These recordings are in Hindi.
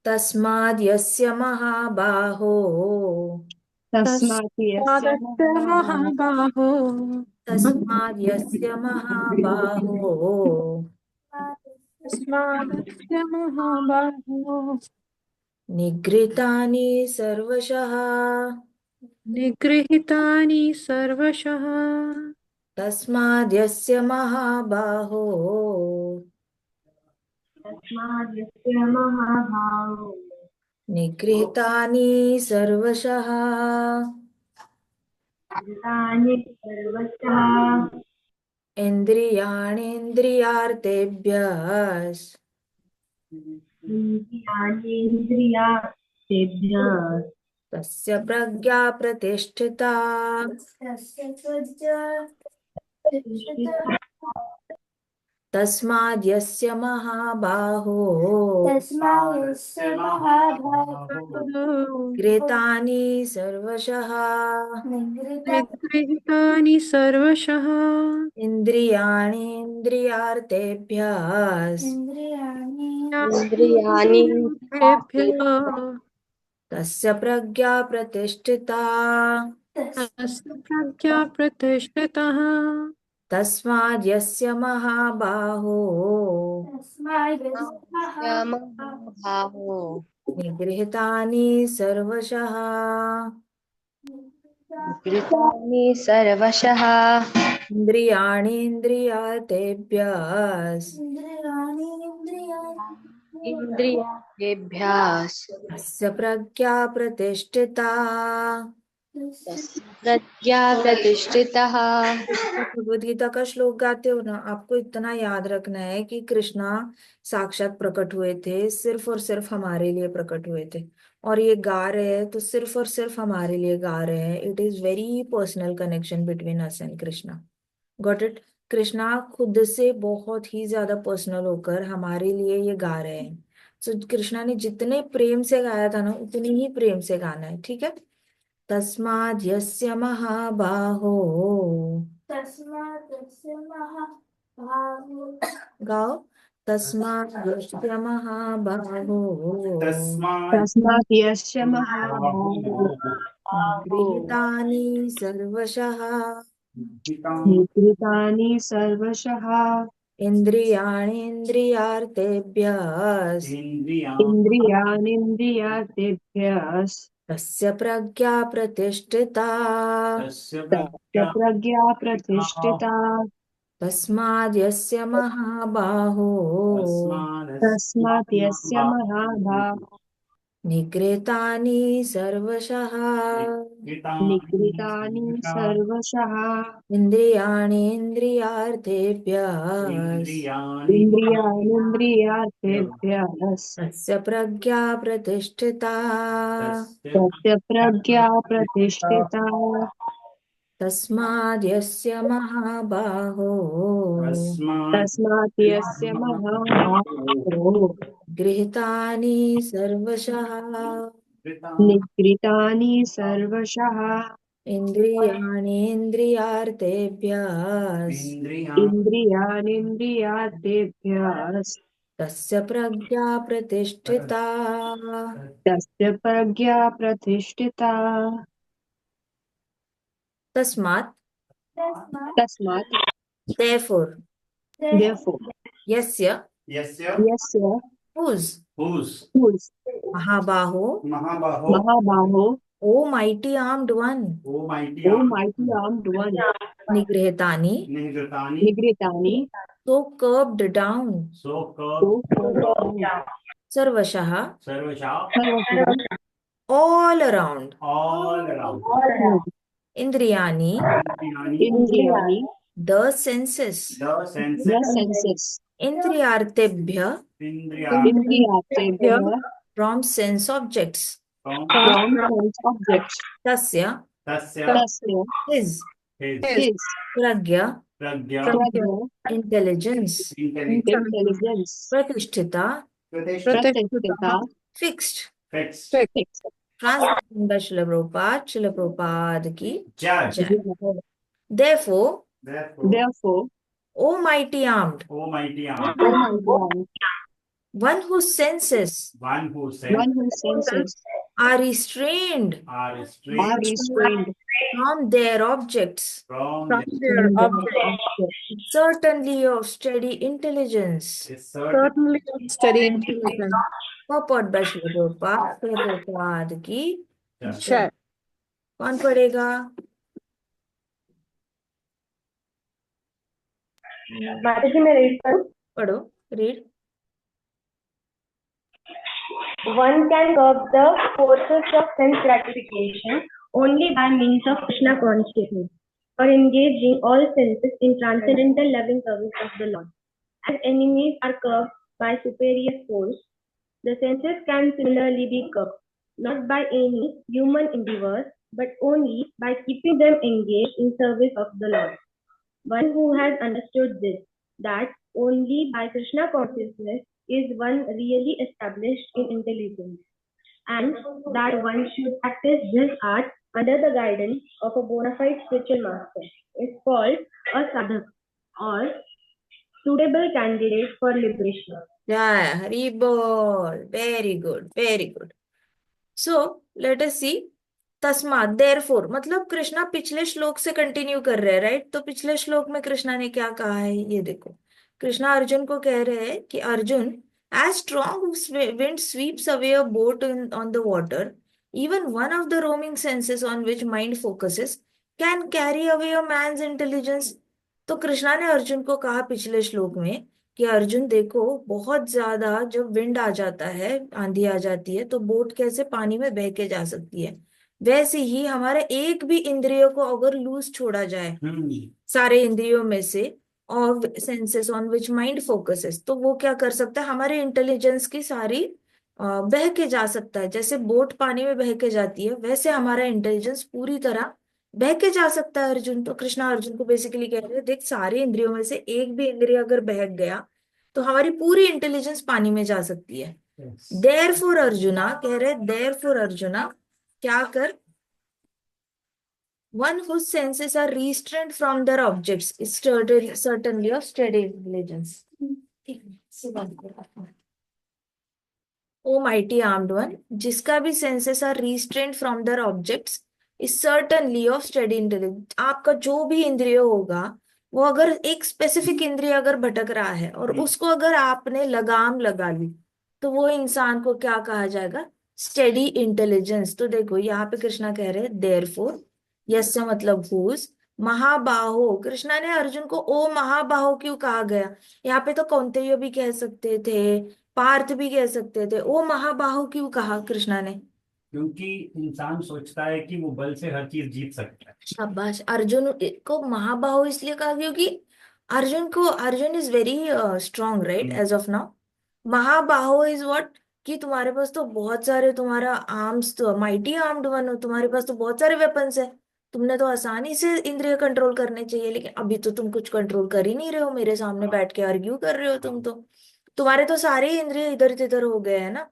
तस्माद् यस्य महाबाहो तस्मात् यस्य तस्मादस्य महाबाहो महाबाहो तस्माद् यस्य महाबाहो तस्मादस्य महाबाहो निगृहीतानि सर्वशः निगृहीतानि सर्वशः तस्माद् यस्य महाबाहो तस्माद्यस्य महाभावो निगृहीतानि सर्वशः कृतानि सर्वशः इन्द्रियाणीन्द्रियार्थेभ्यः इन्द्रियाणीन्द्रियार्थेभ्यः तस्य प्रज्ञा प्रतिष्ठिता तस्माद् यस्य महाबाहो निगृहीतानि सर्वशः निगृहीतानि सर्वशः इन्द्रियाणीन्द्रियार्थेभ्यः इन्द्रियाणि इन्द्रियार्थेभ्यः तस्य प्रज्ञा प्रतिष्ठिता तस्य प्रज्ञा प्रतिष्ठितः तस्माद् यस्य महाबाहो महाभावो निगृहीतानि सर्वशः कृतानि सर्वशः इन्द्रियाणीन्द्रियार्थेभ्यः इन्द्रियार्थेभ्यः तस्य प्रज्ञा प्रतिष्ठिता तस्य प्रज्ञा प्रतिष्ठितः। भगवद गीता का श्लोक गाते हो ना, आपको इतना याद रखना है कि कृष्णा साक्षात प्रकट हुए थे, सिर्फ और सिर्फ हमारे लिए प्रकट हुए थे। और ये गा रहे हैं तो सिर्फ और सिर्फ हमारे लिए गा रहे हैं। It is very personal connection between us and Krishna. Got it? Krishna खुद से बहुत ही ज्यादा पर्सनल होकर हमारे लिए ये गा रहे हैं। सो कृष्णा ने जितने प्रेम से गाया था ना, उतनी ही प्रेम से गाना है। ठीक है? तस्माद् यस्य महाबाहो गाओ। तस्माद् यस्य महाबाहो तस्मात् यस्य महाभावो गृहीतानि सर्वशः निगृहीतानि सर्वशः इन्द्रियाणीन्द्रियार्थेभ्यः इन्द्रियाणीन्द्रियार्थेभ्यः तस्य प्रज्ञा प्रतिष्ठिता तस्य प्रज्ञा प्रतिष्ठिता। तस्माद् यस्य महाबाहो तस्मात् यस्य महाभावो निगृहीतानि सर्वशः निगृहीतानि सर्वशः इन्द्रियाणीन्द्रियार्थेभ्यः इन्द्रियाणीन्द्रियार्थेभ्यः तस्य प्रज्ञा प्रतिष्ठिता तस्य प्रज्ञा प्रतिष्ठिता। तस्माद् यस्य महाबाहो तस्मात् यस्य महाभावो गृहीतानि सर्वशः निगृहीतानि सर्वशः इन्द्रियाणीन्द्रियार्थेभ्यः इन्द्रियाणीन्द्रियार्थेभ्यः तस्य प्रज्ञा प्रतिष्ठिता तस्य प्रज्ञा प्रतिष्ठिता। तस्मात् तस्मात् therefore therefore यस्य यस्य whose whose महाबाहो महाबाहो O mighty armed one O mighty armed one निगृहीतानि निगृहीतानि so curbed down so down सर्वशः सर्वशः all around all इंद्रियाणि इन्द्रियाणि the senses the senses इंद्रियार्थेभ्य इन्द्रियार्थेभ्यः from sense objects from sense objects तस्य तस्य his his प्रज्ञा प्रज्ञा intelligence intelligence प्रतिष्ठिता प्रतिष्ठिता fixed fixed। Translation bye Srila Prabhupada की जय। Therefore, Therefore O mighty armed O mighty armed One whose senses One whose senses are restrained are restrained from their objects, from from their their object, objects certainly of steady intelligence. is certain certainly of steady intelligence. पॉपट बशोपाद की Yeah. Check. कौन पढ़ेगा? माताजी मैं रीड करूं? पढ़ो, read. One can curb the forces of sense gratification only by means of Krishna consciousness, or engaging all senses in transcendental loving service of the Lord. As enemies are curbed by superior force, the senses can similarly be curbed, not by any human endeavors, but only by keeping them engaged in service of the Lord. One who has understood this, that only by Krishna consciousness is one really established in intelligence, and that one should practice this art under the guidance of a bona fide spiritual master, is called a sadhak, or suitable candidate for liberation. Yeah, Hari Bol. Very good, very good. So, let us see. तस्मात देयरफॉर मतलब कृष्णा पिछले श्लोक से कंटिन्यू कर रहे हैं, राइट? तो पिछले श्लोक में कृष्णा ने क्या कहा है ये देखो. कृष्णा अर्जुन को कह रहे हैं कि Arjun, as strong wind sweeps away a boat on the water, even one of the roaming senses on which mind focuses can carry away a man's intelligence. तो कृष्णा ने अर्जुन को कहा पिछले श्लोक में कि अर्जुन देखो, बहुत ज्यादा जब विंड आ जाता है, आंधी आ जाती है, तो बोट कैसे पानी में बह के जा सकती है. वैसे ही हमारे एक भी इंद्रियों को अगर लूज छोड़ा जाए सारे इंद्रियों में से, और senses on which mind focuses, तो वो क्या कर सकता है, हमारे इंटेलिजेंस की सारी बह के जा सकता है. जैसे बोट पानी में बह के जाती है, वैसे हमारा इंटेलिजेंस पूरी तरह बह के जा सकता है अर्जुन. तो कृष्णा अर्जुन को बेसिकली कह रहे हैं, देख सारे इंद्रियों में से एक भी इंद्रिय अगर बह गया तो हमारी पूरी इंटेलिजेंस पानी में जा सकती है. देयरफॉर अर्जुना कह रहे, देयरफॉर अर्जुना क्या कर, one whose senses are restrained from their objects is certainly of steady intelligence. O mighty armed one, जिसका भी senses are restrained from their objects is certainly of steady intelligence. आपका जो भी इंद्रिय होगा, वो अगर एक स्पेसिफिक इंद्रिय अगर भटक रहा है और उसको अगर आपने लगाम लगा ली, तो वो इंसान को क्या कहा जाएगा, स्टेडी इंटेलिजेंस. तो देखो यहाँ पे कृष्णा कह रहे हैं देयरफॉर, यस्य मतलब हुज, महाबाहो. कृष्णा ने अर्जुन को ओ महाबाहो क्यों कहा गया? यहाँ पे तो कौंतेय भी कह सकते थे, पार्थ भी कह सकते थे. ओ महाबाहो क्यों कहा कृष्णा ने? क्योंकि इंसान सोचता है कि वो बल से हर चीज जीत सकता है. शाबाश. अर्जुन को महाबाहो इसलिए कहा क्योंकि Arjun is very strong, right, as of now. महाबाहो इज व्हाट, कि तुम्हारे पास तो बहुत सारे, तुम्हारा आर्म्स तो माइटी आर्म्ड वन हो, तुम्हारे पास तो बहुत सारे वेपन्स है, तुमने तो आसानी से इंद्रिय कंट्रोल करने चाहिए. लेकिन अभी तो तुम कुछ कंट्रोल कर ही नहीं रहे हो, मेरे सामने बैठ के आर्ग्यू कर रहे हो तुम तो. तुम्हारे तो सारे इंद्रिय इधर तिधर हो गए हैं ना.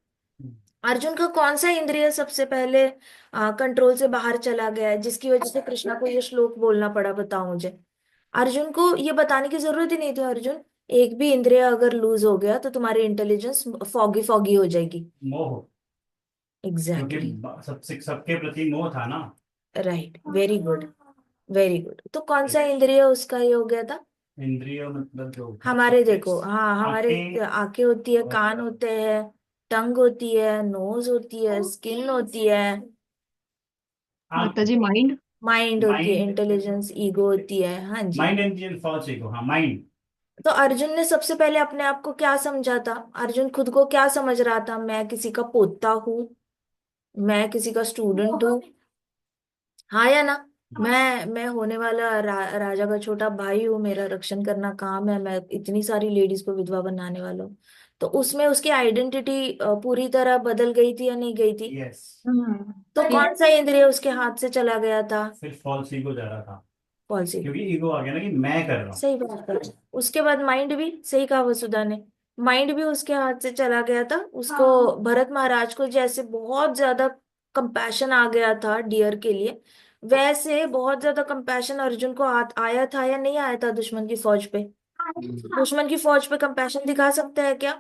अर्जुन का कौन सा इंद्रिय सबसे पहले कंट्रोल से बाहर चला गया है, जिसकी वजह से कृष्णा को ये श्लोक बोलना पड़ा? बताओ मुझे. अर्जुन को ये बताने की जरूरत ही नहीं थी. अर्जुन, एक भी इंद्रिय अगर लूज हो गया तो तुम्हारी इंटेलिजेंस फॉगी फॉगी हो जाएगी. मोह. एग्जैक्टली. क्योंकि सबके प्रति मोह था ना. Right, very good, very good. तो कौन सा इंद्रिय उसका ये हो गया था? इंद्रिय मतलब जो हमारे देखो, हाँ, हमारे आंखें, आंखें होती है, कान होते हैं, टंग होती है, नोज होती है, स्किन होती है, माताजी माइंड, माइंड होती है, इंटेलिजेंस, ईगो होती है. हाँ जी. Mind and thoughts ego. हाँ, माइंड. तो अर्जुन ने सबसे पहले अपने आप को क्या समझा था? अर्जुन खुद को क्या समझ रहा था? मैं किसी का पोता हूँ, मैं किसी का स्टूडेंट हूँ, हाँ या ना? मैं होने वाला राजा का छोटा भाई हूँ, मेरा रक्षण करना काम है, मैं इतनी सारी लेडीज को विधवा बनाने वाला हूँ. तो उसमें उसकी आइडेंटिटी पूरी तरह बदल गई थी या नहीं गई थी? यस. तो कौन सा इंद्रिय उसके हाथ से चला गया था? सिर्फ फॉल्स ईगो जा रहा था. पॉलिसी. क्योंकि ईगो आ गया ना कि मैं कर रहा हूँ. सही बात है. उसके बाद माइंड भी, सही कहा वसुधा ने, माइंड भी उसके हाथ से चला गया था. उसको भरत महाराज को जैसे बहुत ज्यादा कंपैशन आ गया था डियर के लिए, वैसे बहुत ज्यादा कंपैशन अर्जुन को आया था या नहीं आया था दुश्मन की फौज पे? दुश्मन की फौज पे कंपैशन दिखा सकते हैं क्या?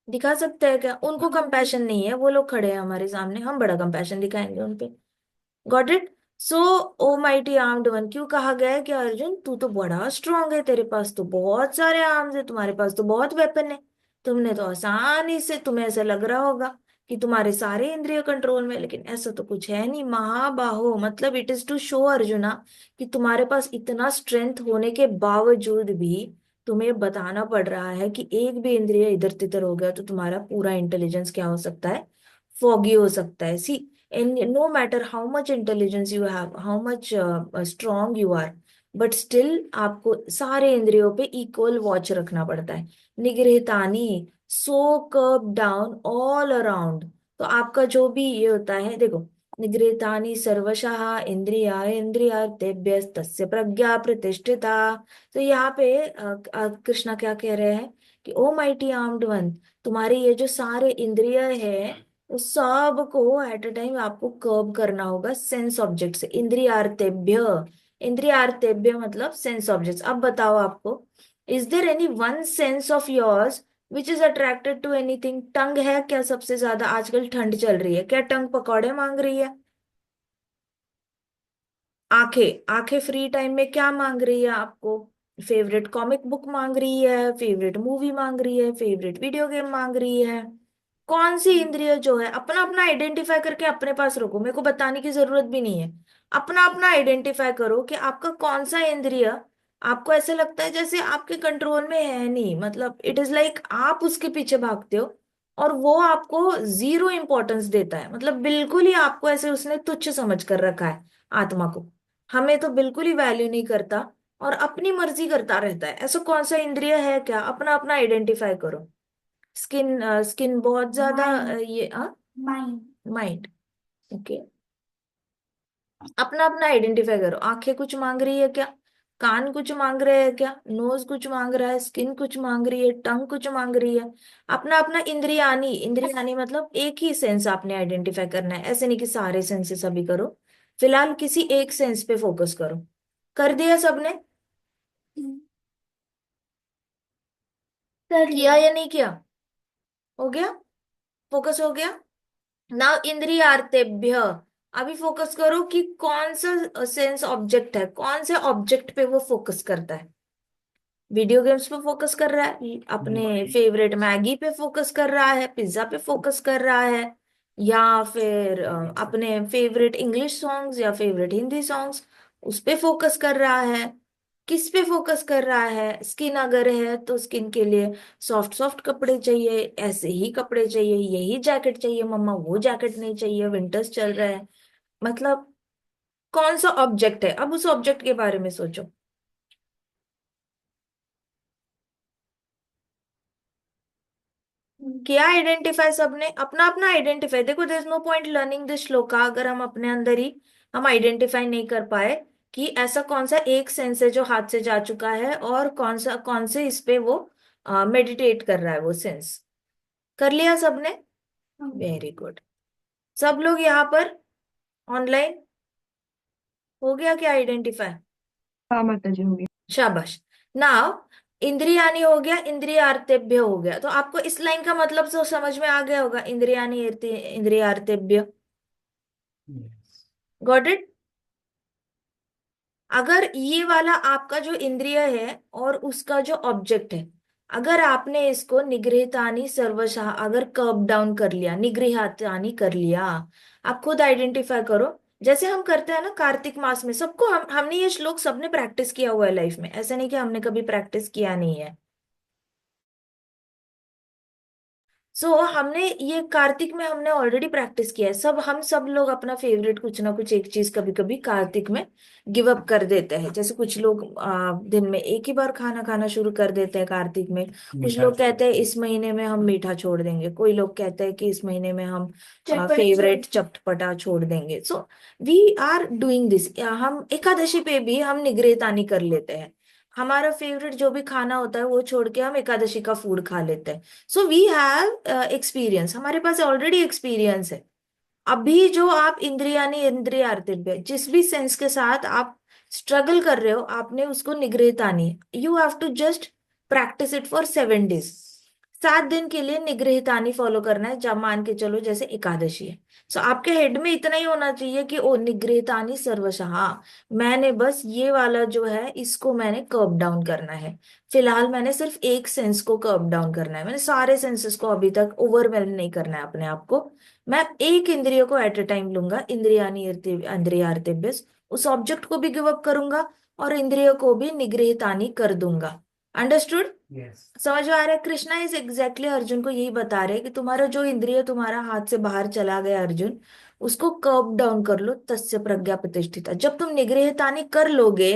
दिखा सकते हैं क्या? उनको कंपैशन नहीं है, वो लोग खड़े हैं हमारे सामने, हम बड़ा कंपैशन दिखाएंगे उनपे। Got it? So o mighty armed one, क्यों कहा गया है कि अर्जुन तू तो बड़ा स्ट्रांग है, तेरे पास तो बहुत सारे आर्म्स है, तुम्हारे पास तो बहुत वेपन है, तुमने तो आसानी से, तुम्हें ऐसा लग रहा होगा कि तुम्हारे सारे इंद्रिय कंट्रोल में, लेकिन ऐसा तो कुछ है नहीं महाबाहो। मतलब it is to show Arjuna कि तुम्हारे पास इतना स्ट्रेंथ होने के बावजूद भी तुम्हें बताना पड़ रहा है कि एक भी इंद्रिय इधर तिधर हो गया तो तुम्हारा पूरा इंटेलिजेंस क्या हो सकता है? फॉगी हो सकता है। सी, and no matter how much intelligence you have, how much strong you are, but still आपको सारे इंद्रियों पे इक्वल वॉच रखना पड़ता है। निगृहीतानि, सो कर्व डाउन ऑल अराउंड। तो आपका जो भी ये होता है, देखो, निगृहीतानि सर्वशः इंद्रियाय इंद्रियार्थेभ्य तस्य प्रज्ञा प्रतिष्ठिता। तो यहाँ पे कृष्णा क्या कह रहे हैं कि ओ माइटी आर्म्ड वन, तुम्हारे ये जो सारे इंद्रिय है उस सब को एट अ टाइम आपको कर्व करना होगा सेंस ऑब्जेक्ट से। इंद्रियार्थेभ्य, इंद्रियार्थेभ्य मतलब सेंस ऑब्जेक्ट्स। अब बताओ आपको, is there any one sense of yours which is attracted to anything? Tongue है क्या सबसे ज्यादा? आजकल ठंड चल रही है, क्या टंग पकौड़े मांग रही है? आंखें, आंखें फ्री टाइम में क्या मांग रही है आपको? फेवरेट कॉमिक बुक मांग रही है, फेवरेट मूवी मांग रही है, फेवरेट वीडियो गेम मांग रही है। कौन सी इंद्रिय जो है, अपना अपना आइडेंटिफाई करके अपने पास रखो, मेरे को बताने की जरूरत भी नहीं है। अपना अपना आइडेंटिफाई करो कि आपका कौन सा इंद्रिय आपको ऐसे लगता है जैसे आपके कंट्रोल में है नहीं, मतलब इट इज लाइक आप उसके पीछे भागते हो और वो आपको जीरो इंपॉर्टेंस देता है, मतलब बिल्कुल ही आपको ऐसे उसने तुच्छ समझ कर रखा है आत्मा को। हमें तो बिल्कुल ही वैल्यू नहीं करता और अपनी मर्जी करता रहता है। ऐसा कौन सा इंद्रिय है क्या? अपना अपना आइडेंटिफाई करो। स्किन, स्किन बहुत ज्यादा ये माइंड, माइंड, ओके। अपना अपना आइडेंटिफाई करो। आंखें कुछ मांग रही है क्या? कान कुछ मांग रहे हैं क्या? नोज कुछ मांग रहा है, स्किन कुछ मांग रही है, टंग कुछ मांग रही है? अपना अपना इंद्रियानी, इंद्रियानी मतलब एक ही सेंस आपने आइडेंटिफाई करना है, ऐसे नहीं कि सारे सेंसेस अभी करो। फिलहाल किसी एक सेंस पे फोकस करो। कर दिया सबने? किया या नहीं किया? हो गया? फोकस हो गया? नाउ इंद्रियार्थेभ्य, अभी फोकस करो कि कौन सा सेंस ऑब्जेक्ट है, कौन से ऑब्जेक्ट पे वो फोकस करता है। वीडियो गेम्स पे फोकस कर रहा है, अपने फेवरेट मैगी पे फोकस कर रहा है, पिज्जा पे फोकस कर रहा है, या फिर अपने फेवरेट इंग्लिश सॉन्ग्स या फेवरेट हिंदी सॉन्ग्स उस पे फोकस कर रहा है? किस पे फोकस कर रहा है? स्किन अगर है तो स्किन के लिए सॉफ्ट सॉफ्ट कपड़े चाहिए, ऐसे ही कपड़े चाहिए, यही जैकेट चाहिए मम्मा, वो जैकेट नहीं चाहिए, विंटर्स चल रहा है। मतलब कौन सा ऑब्जेक्ट है? अब उस ऑब्जेक्ट के बारे में सोचो। किया आइडेंटिफाई सबने? अपना अपना आइडेंटिफाई। देखो, there is no point learning this shloka अगर हम अपने अंदर ही हम आइडेंटिफाई नहीं कर पाए कि ऐसा कौन सा एक सेंस है जो हाथ से जा चुका है और कौन से इस पे वो मेडिटेट कर रहा है वो सेंस। कर लिया सबने? Very good. सब लोग यहाँ पर ऑनलाइन हो गया क्या आइडेंटिफाई? हाँ माता जी होगी। शाबाश। नाउ इंद्रियानी हो गया, इंद्रियार्थेभ्य हो गया, तो आपको इस लाइन का मतलब तो समझ में आ गया होगा, इंद्रियानी इंद्रियार्थेभ्य। Got it? अगर ये वाला आपका जो इंद्रिय है और उसका जो ऑब्जेक्ट है, अगर आपने इसको निगृहीतानि सर्वशः अगर कर्व डाउन कर लिया, निगृहीतानि कर लिया, आप खुद आइडेंटिफाई करो। जैसे हम करते हैं ना कार्तिक मास में, सबको हमने ये श्लोक सबने प्रैक्टिस किया हुआ है लाइफ में, ऐसा नहीं कि हमने कभी प्रैक्टिस किया नहीं है। हमने ये कार्तिक में हमने ऑलरेडी प्रैक्टिस किया है, हम सब लोग अपना फेवरेट कुछ ना कुछ एक चीज कभी कभी कार्तिक में गिव अप कर देते हैं। जैसे कुछ लोग दिन में एक ही बार खाना खाना शुरू कर देते हैं कार्तिक में, कुछ लोग कहते हैं इस महीने में हम मीठा छोड़ देंगे, कोई लोग कहते हैं कि इस महीने में हम फेवरेट चटपटा छोड़ देंगे। So we are doing this. हम एकादशी पे भी हम निगृहीतानी कर लेते हैं, हमारा फेवरेट जो भी खाना होता है वो छोड़ के हम एकादशी का फूड खा लेते हैं। सो वी हैव एक्सपीरियंस, हमारे पास ऑलरेडी एक्सपीरियंस है। अभी जो आप इंद्रियानी इंद्रियार्थेभ्य जिस भी सेंस के साथ आप स्ट्रगल कर रहे हो, आपने उसको निगृहीतानी, you have to just practice it for 7 days। 7 दिन के लिए निगृहीतानी फॉलो करना है, जब मान के चलो जैसे एकादशी है। सो आपके हेड में इतना ही होना चाहिए कि ओ निगृहीतानी सर्वशः, मैंने बस ये वाला जो है इसको मैंने कर्व डाउन करना है। फिलहाल मैंने सिर्फ एक सेंस को कर्व डाउन करना है, मैंने सारे सेंसेस को अभी तक ओवरवेल्म नहीं करना है अपने आप को। मैं एक इंद्रिय को एट अ टाइम लूंगा, इंद्रियानी इंद्रियार्थेभ्य, उस ऑब्जेक्ट को भी गिव अप करूंगा और इंद्रिय को भी निगृहीतानी कर दूंगा। अंडरस्टूड? यस। समझ में आ रहा है? कृष्णा इज एग्जैक्टली अर्जुन को यही बता रहे हैं कि तुम्हारा जो इंद्रिय तुम्हारा हाथ से बाहर चला गया अर्जुन, उसको कर्व डाउन कर लो, तस्य प्रज्ञा प्रतिष्ठिता। जब तुम निगृहीतानी कर लोगे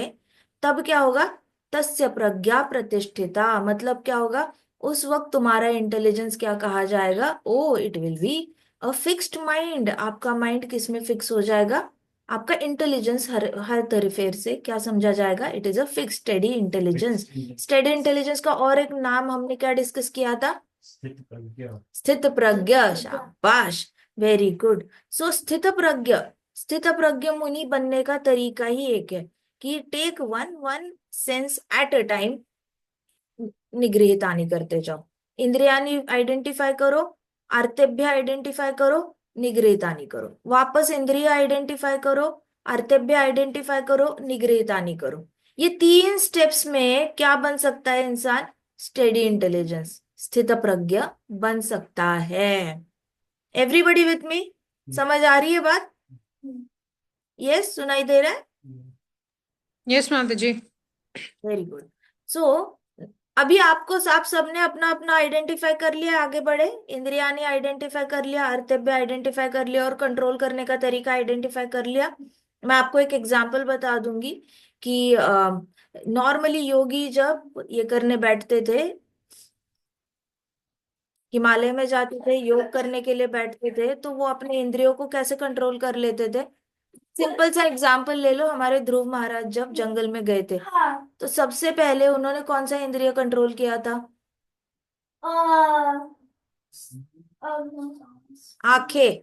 तब क्या होगा? तस्य प्रज्ञा प्रतिष्ठिता मतलब क्या होगा? उस वक्त तुम्हारा इंटेलिजेंस क्या कहा जाएगा? Oh it will be a fixed mind. आपका माइंड किस में फिक्स हो जाएगा? आपका इंटेलिजेंस हर हर तरीके से क्या समझा जाएगा? It is a fix steady intelligence. Steady intelligence का और एक नाम हमने क्या डिस्कस किया था? स्थित प्रज्ञ। स्थित प्रज्ञ। शाबाश, वेरी गुड। सो स्थित प्रज्ञ मुनि बनने का तरीका ही एक है कि take one one sense at a time, निगृहीतानी करते जाओ। इंद्रियानी आइडेंटिफाई करो, आर्तेभ्य आइडेंटिफाई करो, निगृहीतानी करो, वापस इंद्रिय आइडेंटिफाई करो, आर्तेभ्य आइडेंटिफाई करो, निगृहीतानी करो। ये 3 स्टेप्स में क्या बन सकता है इंसान? स्टेडी इंटेलिजेंस, स्थित प्रज्ञ बन सकता है। एवरीबडी विथ मी? समझ आ रही है बात? यस, सुनाई दे रहा है? यस माता जी। Very good. सो अभी आपको आप सबने अपना अपना आइडेंटिफाई कर लिया, आगे बढ़े। इंद्रियानी आइडेंटिफाई कर लिया, अर्तव्य आइडेंटिफाई कर लिया और कंट्रोल करने का तरीका आइडेंटिफाई कर लिया। मैं आपको एक एग्जांपल बता दूंगी कि नॉर्मली योगी जब ये करने बैठते थे, हिमालय में जाते थे योग करने के लिए बैठते थे, तो वो अपने इंद्रियों को कैसे कंट्रोल कर लेते थे? सिंपल सा एग्जांपल ले लो, हमारे ध्रुव महाराज जब जंगल में गए थे तो सबसे पहले उन्होंने कौन सा इंद्रिय कंट्रोल किया था? आंखें।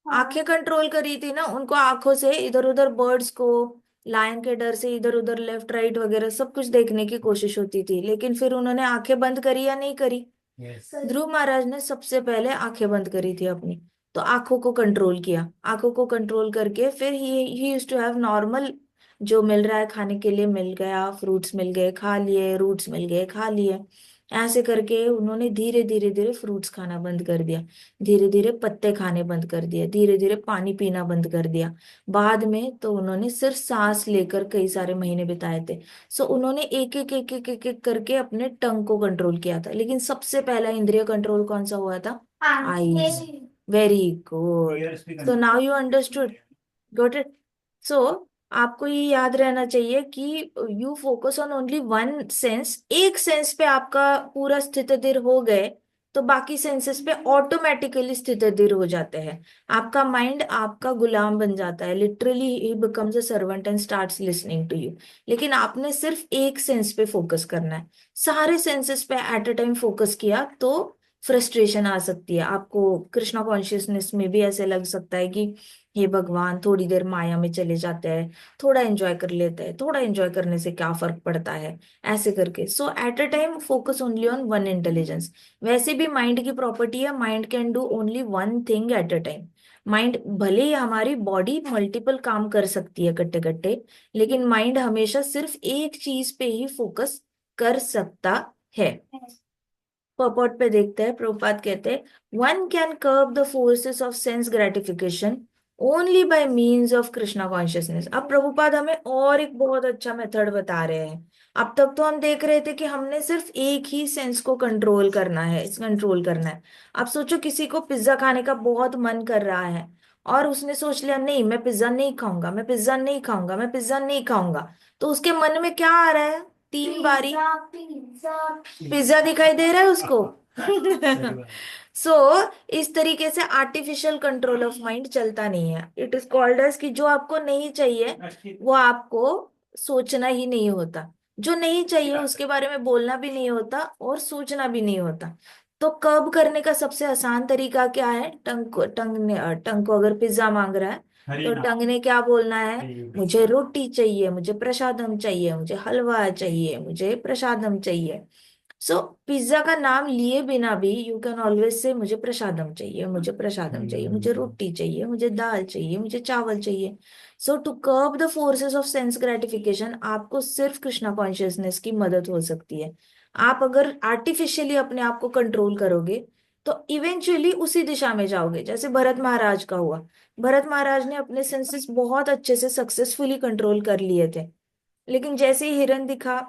आंखें कंट्रोल करी थी ना, उनको आंखों से इधर उधर बर्ड्स को, लायन के डर से इधर उधर लेफ्ट राइट वगैरह सब कुछ देखने की कोशिश होती थी, लेकिन फिर उन्होंने आंखें बंद करी या नहीं करी? यस। ध्रुव महाराज ने सबसे पहले आंखें बंद करी थी अपनी, तो आंखों को कंट्रोल किया। आंखों को कंट्रोल करके फिर ही यूज्ड टू हैव नॉर्मल, जो मिल रहा है खाने के लिए मिल गया, फ्रूट्स मिल गए खा लिए, रूट्स मिल गए खा लिए। ऐसे करके उन्होंने धीरे धीरे धीरे फ्रूट्स खाना बंद कर दिया, धीरे धीरे पत्ते खाने बंद कर दिए, धीरे धीरे पानी पीना बंद कर दिया। बाद में तो उन्होंने सिर्फ सांस लेकर कई सारे महीने बिताए थे। सो उन्होंने एक एक एक एक एक एक करके अपने टंग को कंट्रोल किया था, लेकिन सबसे पहला इंद्रिय कंट्रोल कौन सा हुआ था? आईज। Very good. Ears भी so now control you understood, got it? So आपको ये याद रहना चाहिए कि you focus on only one sense. एक सेंस पे आपका पूरा स्थितधीर हो गए तो बाकी सेंसेस पे ऑटोमेटिकली स्थितधीर हो जाते हैं। आपका माइंड आपका गुलाम बन जाता है, literally he becomes a servant and starts listening to you. लेकिन आपने सिर्फ एक सेंस पे फोकस करना है। सारे सेंसेस पे एट अ टाइम फोकस किया तो फ्रस्ट्रेशन आ सकती है आपको। कृष्णा कॉन्शियसनेस में भी ऐसे लग सकता है कि हे भगवान, थोड़ी देर माया में चले जाते हैं, थोड़ा एंजॉय कर लेते हैं, थोड़ा एंजॉय करने से क्या फर्क पड़ता है, ऐसे करके। So at a time focus only on one intelligence. वैसे भी माइंड की प्रॉपर्टी है, mind can do only one thing at a time. Mind भले ही हमारी बॉडी मल्टीपल काम कर सकती है कट्टे कट्टे, लेकिन माइंड हमेशा सिर्फ एक चीज पे ही फोकस कर सकता है। पर्पॉट पे देखते हैं, प्रभुपाद कहते हैं one can कर्ब the forces of sense gratification only by means of Krishna consciousness. अब प्रभुपाद हमें और एक बहुत अच्छा मेथड बता रहे हैं। अब तक तो हम देख रहे थे कि हमने सिर्फ एक ही सेंस को कंट्रोल करना है, कंट्रोल करना है। अब सोचो किसी को पिज्जा खाने का बहुत मन कर रहा है और उसने सोच लिया नहीं मैं पिज्जा नहीं खाऊंगा, मैं पिज्जा नहीं खाऊंगा, मैं पिज्जा नहीं खाऊंगा, तो उसके मन में क्या आ रहा है? 3 बारी पिज्जा दिखाई दे रहा है उसको। सही बात। सो इस तरीके से आर्टिफिशियल कंट्रोल ऑफ माइंड चलता नहीं है। इट इज कॉल्ड एज कि जो आपको नहीं चाहिए वो आपको सोचना ही नहीं होता, जो नहीं चाहिए उसके बारे में बोलना भी नहीं होता और सोचना भी नहीं होता। तो कर्ब करने का सबसे आसान तरीका क्या है? टंग को अगर पिज्जा मांग रहा है हरी तो नाम। टंग ने क्या बोलना है? सही मुझे रोटी चाहिए, मुझे प्रसादम चाहिए, मुझे हलवा चाहिए, मुझे प्रसादम चाहिए। सो पिज्जा का नाम लिए बिना भी यू कैन ऑलवेज से मुझे प्रसादम चाहिए, मुझे प्रसादम चाहिए, मुझे रोटी चाहिए, मुझे दाल चाहिए, मुझे चावल चाहिए। So to curb the forces of sense gratification आपको सिर्फ कृष्णा कॉन्शियसनेस की मदद हो सकती है। आप अगर आर्टिफिशियली अपने आप को कंट्रोल करोगे तो इवेंचुअली उसी दिशा में जाओगे, जैसे भरत महाराज का हुआ। भरत महाराज ने अपने सेंसेस बहुत अच्छे से सक्सेसफुली कंट्रोल कर लिए थे, लेकिन जैसे ही हिरन दिखा,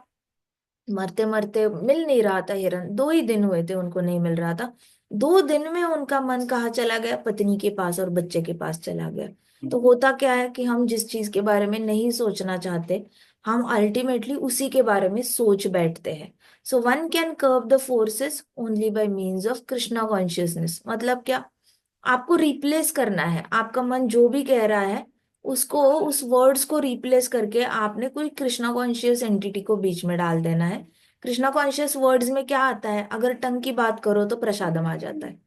मरते मरते मिल नहीं रहा था हिरन, 2 ही दिन हुए थे उनको नहीं मिल रहा था, 2 दिन में उनका मन कहाँ चला गया, पत्नी के पास और बच्चे के पास चला गया। तो होता क्या है कि हम जिस चीज के बारे में नहीं सोचना चाहते, हम अल्टीमेटली उसी के बारे में सोच बैठते हैं। So one can curve the forces only by means of Krishna consciousness. मतलब क्या, आपको रिप्लेस करना है, आपका मन जो भी कह रहा है उसको, उस वर्ड्स को रिप्लेस करके आपने कोई कृष्णा कॉन्शियस एंटिटी को बीच में डाल देना है। कृष्णा कॉन्शियस वर्ड्स में क्या आता है, अगर टंग की बात करो तो प्रसादम आ जाता है,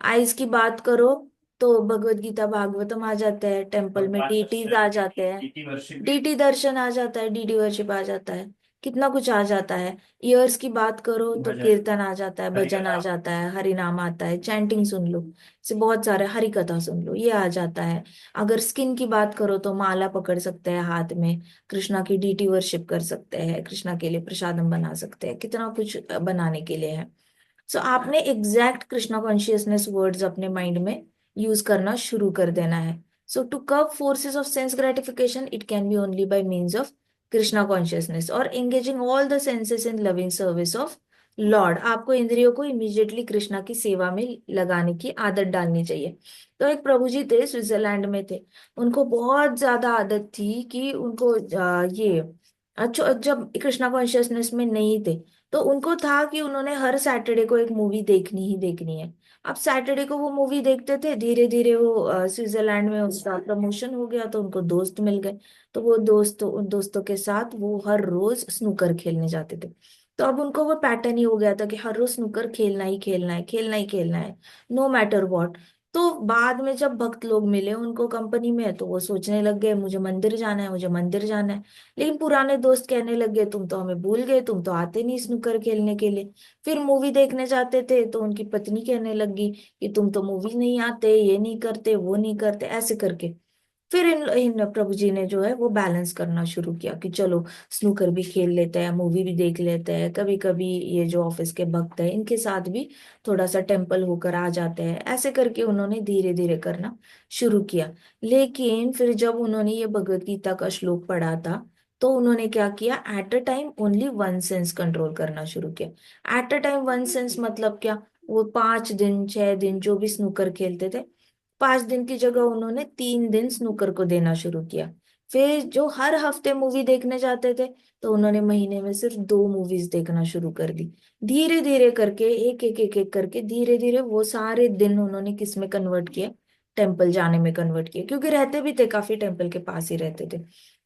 आइज की बात करो तो भगवत गीता भागवतम आ जाता है, टेम्पल और में बात डीटीज आ जाते हैं, डीटी वर्शिप डीटी दर्शन आ जाता है, डीडी वर्शिप आ जाता है, कितना कुछ आ जाता है। ईयर्स की बात करो तो भजन कीर्तन आ जाता है, भजन आ हरिकथा जाता है, हरि नाम आता है, चैंटिंग सुन लो, से बहुत सारे हरि कथा सुन लो, ये आ जाता है। अगर स्किन की बात करो तो माला पकड़ सकते हैं हाथ में, कृष्णा की डीटी वर्शिप कर सकते हैं, कृष्णा के लिए प्रसादम बना सकते हैं, कितना कुछ बनाने के लिए है। सो आपने एग्जैक्ट कृष्णा कॉन्शियसनेस वर्ड्स अपने माइंड में यूज करना शुरू कर देना है। So to curb forces of sense gratification it can be only by means of Krishna consciousness और engaging all the senses in loving service of Lord. आपको इंद्रियों को इमीडिएटली कृष्णा की सेवा में लगाने की आदत डालनी चाहिए। तो एक प्रभु जी थे, स्विट्जरलैंड में थे, उनको बहुत ज्यादा आदत थी कि उनको ये अच्छा, जब कृष्णा कॉन्शियसनेस में नहीं थे तो उनको था कि उन्होंने हर सैटरडे को एक मूवी देखनी ही देखनी है। अब सैटरडे को वो मूवी देखते थे, धीरे धीरे वो स्विट्जरलैंड में उसका प्रमोशन हो गया तो उनको दोस्त मिल गए। तो वो दोस्तों, उन दोस्तों के साथ वो हर रोज स्नूकर खेलने जाते थे। तो अब उनको वो पैटर्न ही हो गया था कि हर रोज स्नूकर खेलना ही खेलना है, खेलना ही खेलना है, नो मैटर व्हाट। तो बाद में जब भक्त लोग मिले उनको कंपनी में, तो वो सोचने लग गए मुझे मंदिर जाना है, मुझे मंदिर जाना है। लेकिन पुराने दोस्त कहने लगे तुम तो हमें भूल गए, तुम तो आते नहीं स्नूकर खेलने के लिए। फिर मूवी देखने जाते थे तो उनकी पत्नी कहने लगी कि तुम तो मूवी नहीं आते, ये नहीं करते, वो नहीं करते, ऐसे करके। फिर इन प्रभु जी ने जो है वो बैलेंस करना शुरू किया कि चलो स्नूकर भी खेल लेते हैं, मूवी भी देख लेते हैं, कभी कभी ये जो ऑफिस के भक्त हैं इनके साथ भी थोड़ा सा टेम्पल होकर आ जाते हैं। ऐसे करके उन्होंने धीरे धीरे करना शुरू किया। लेकिन फिर जब उन्होंने ये भगवत गीता का श्लोक पढ़ा था तो उन्होंने क्या किया, eight a time only one sense control करना शुरू किया। Eight a time one sense मतलब क्या, वो 5 दिन 6 दिन जो भी स्नूकर खेलते थे, 5 दिन की जगह उन्होंने 3 दिन स्नूकर को देना शुरू किया। फिर जो हर हफ्ते मूवी देखने जाते थे तो उन्होंने महीने में सिर्फ 2 मूवीज देखना शुरू कर दी। धीरे धीरे करके एक एक एक एक करके धीरे धीरे वो सारे दिन उन्होंने किस में कन्वर्ट किया, टेम्पल जाने में कन्वर्ट किया, क्योंकि रहते भी थे काफी टेम्पल के पास ही रहते थे।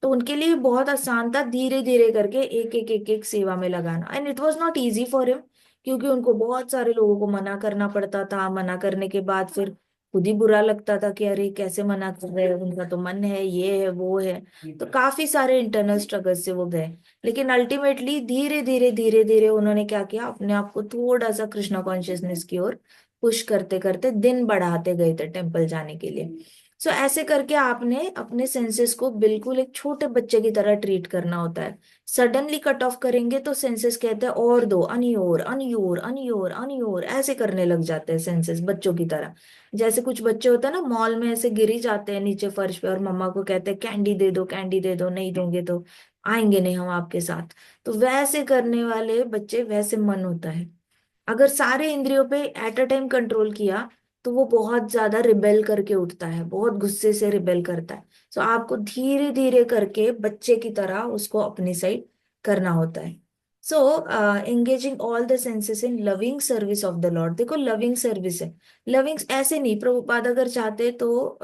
तो उनके लिए बहुत आसान था धीरे धीरे करके एक एक एक एक सेवा में लगाना। And it was not easy for him, क्योंकि उनको बहुत सारे लोगों को मना करना पड़ता था, मना करने के बाद फिर खुद ही बुरा लगता था कि अरे कैसे मना कर रहे हैं, उनका तो मन है, ये है वो है। तो काफी सारे इंटरनल स्ट्रगल से वो गए। लेकिन अल्टीमेटली धीरे धीरे धीरे धीरे उन्होंने क्या किया, अपने आप को थोड़ा सा कृष्णा कॉन्शियसनेस की ओर पुश करते करते दिन बढ़ाते गए थे टेम्पल जाने के लिए। सो ऐसे करके आपने अपने सेंसेस को बिल्कुल एक छोटे बच्चे की तरह ट्रीट करना होता है। सडनली कट ऑफ करेंगे तो सेंसेस कहते हैं और दो, अनियोर अनियोर अनियोर अनियोर, ऐसे करने लग जाते हैं सेंसेस बच्चों की तरह। जैसे कुछ बच्चे होते हैं ना मॉल में ऐसे गिरी जाते हैं नीचे फर्श पे और मम्मा को कहते हैं कैंडी दे दो, कैंडी दे दो, नहीं दोगे तो आएंगे नहीं हम आपके साथ। तो वैसे करने वाले बच्चे, वैसे मन होता है। अगर सारे इंद्रियों पे एट अ टाइम कंट्रोल किया तो वो बहुत ज्यादा रिबेल करके उठता है, बहुत गुस्से से रिबेल करता है। सो आपको धीरे धीरे करके बच्चे की तरह उसको अपनी साइड करना होता है। So engaging all the senses in loving service of the Lord. देखो लविंग सर्विस है, लविंग ऐसे नहीं, प्रभुपाद अगर चाहते तो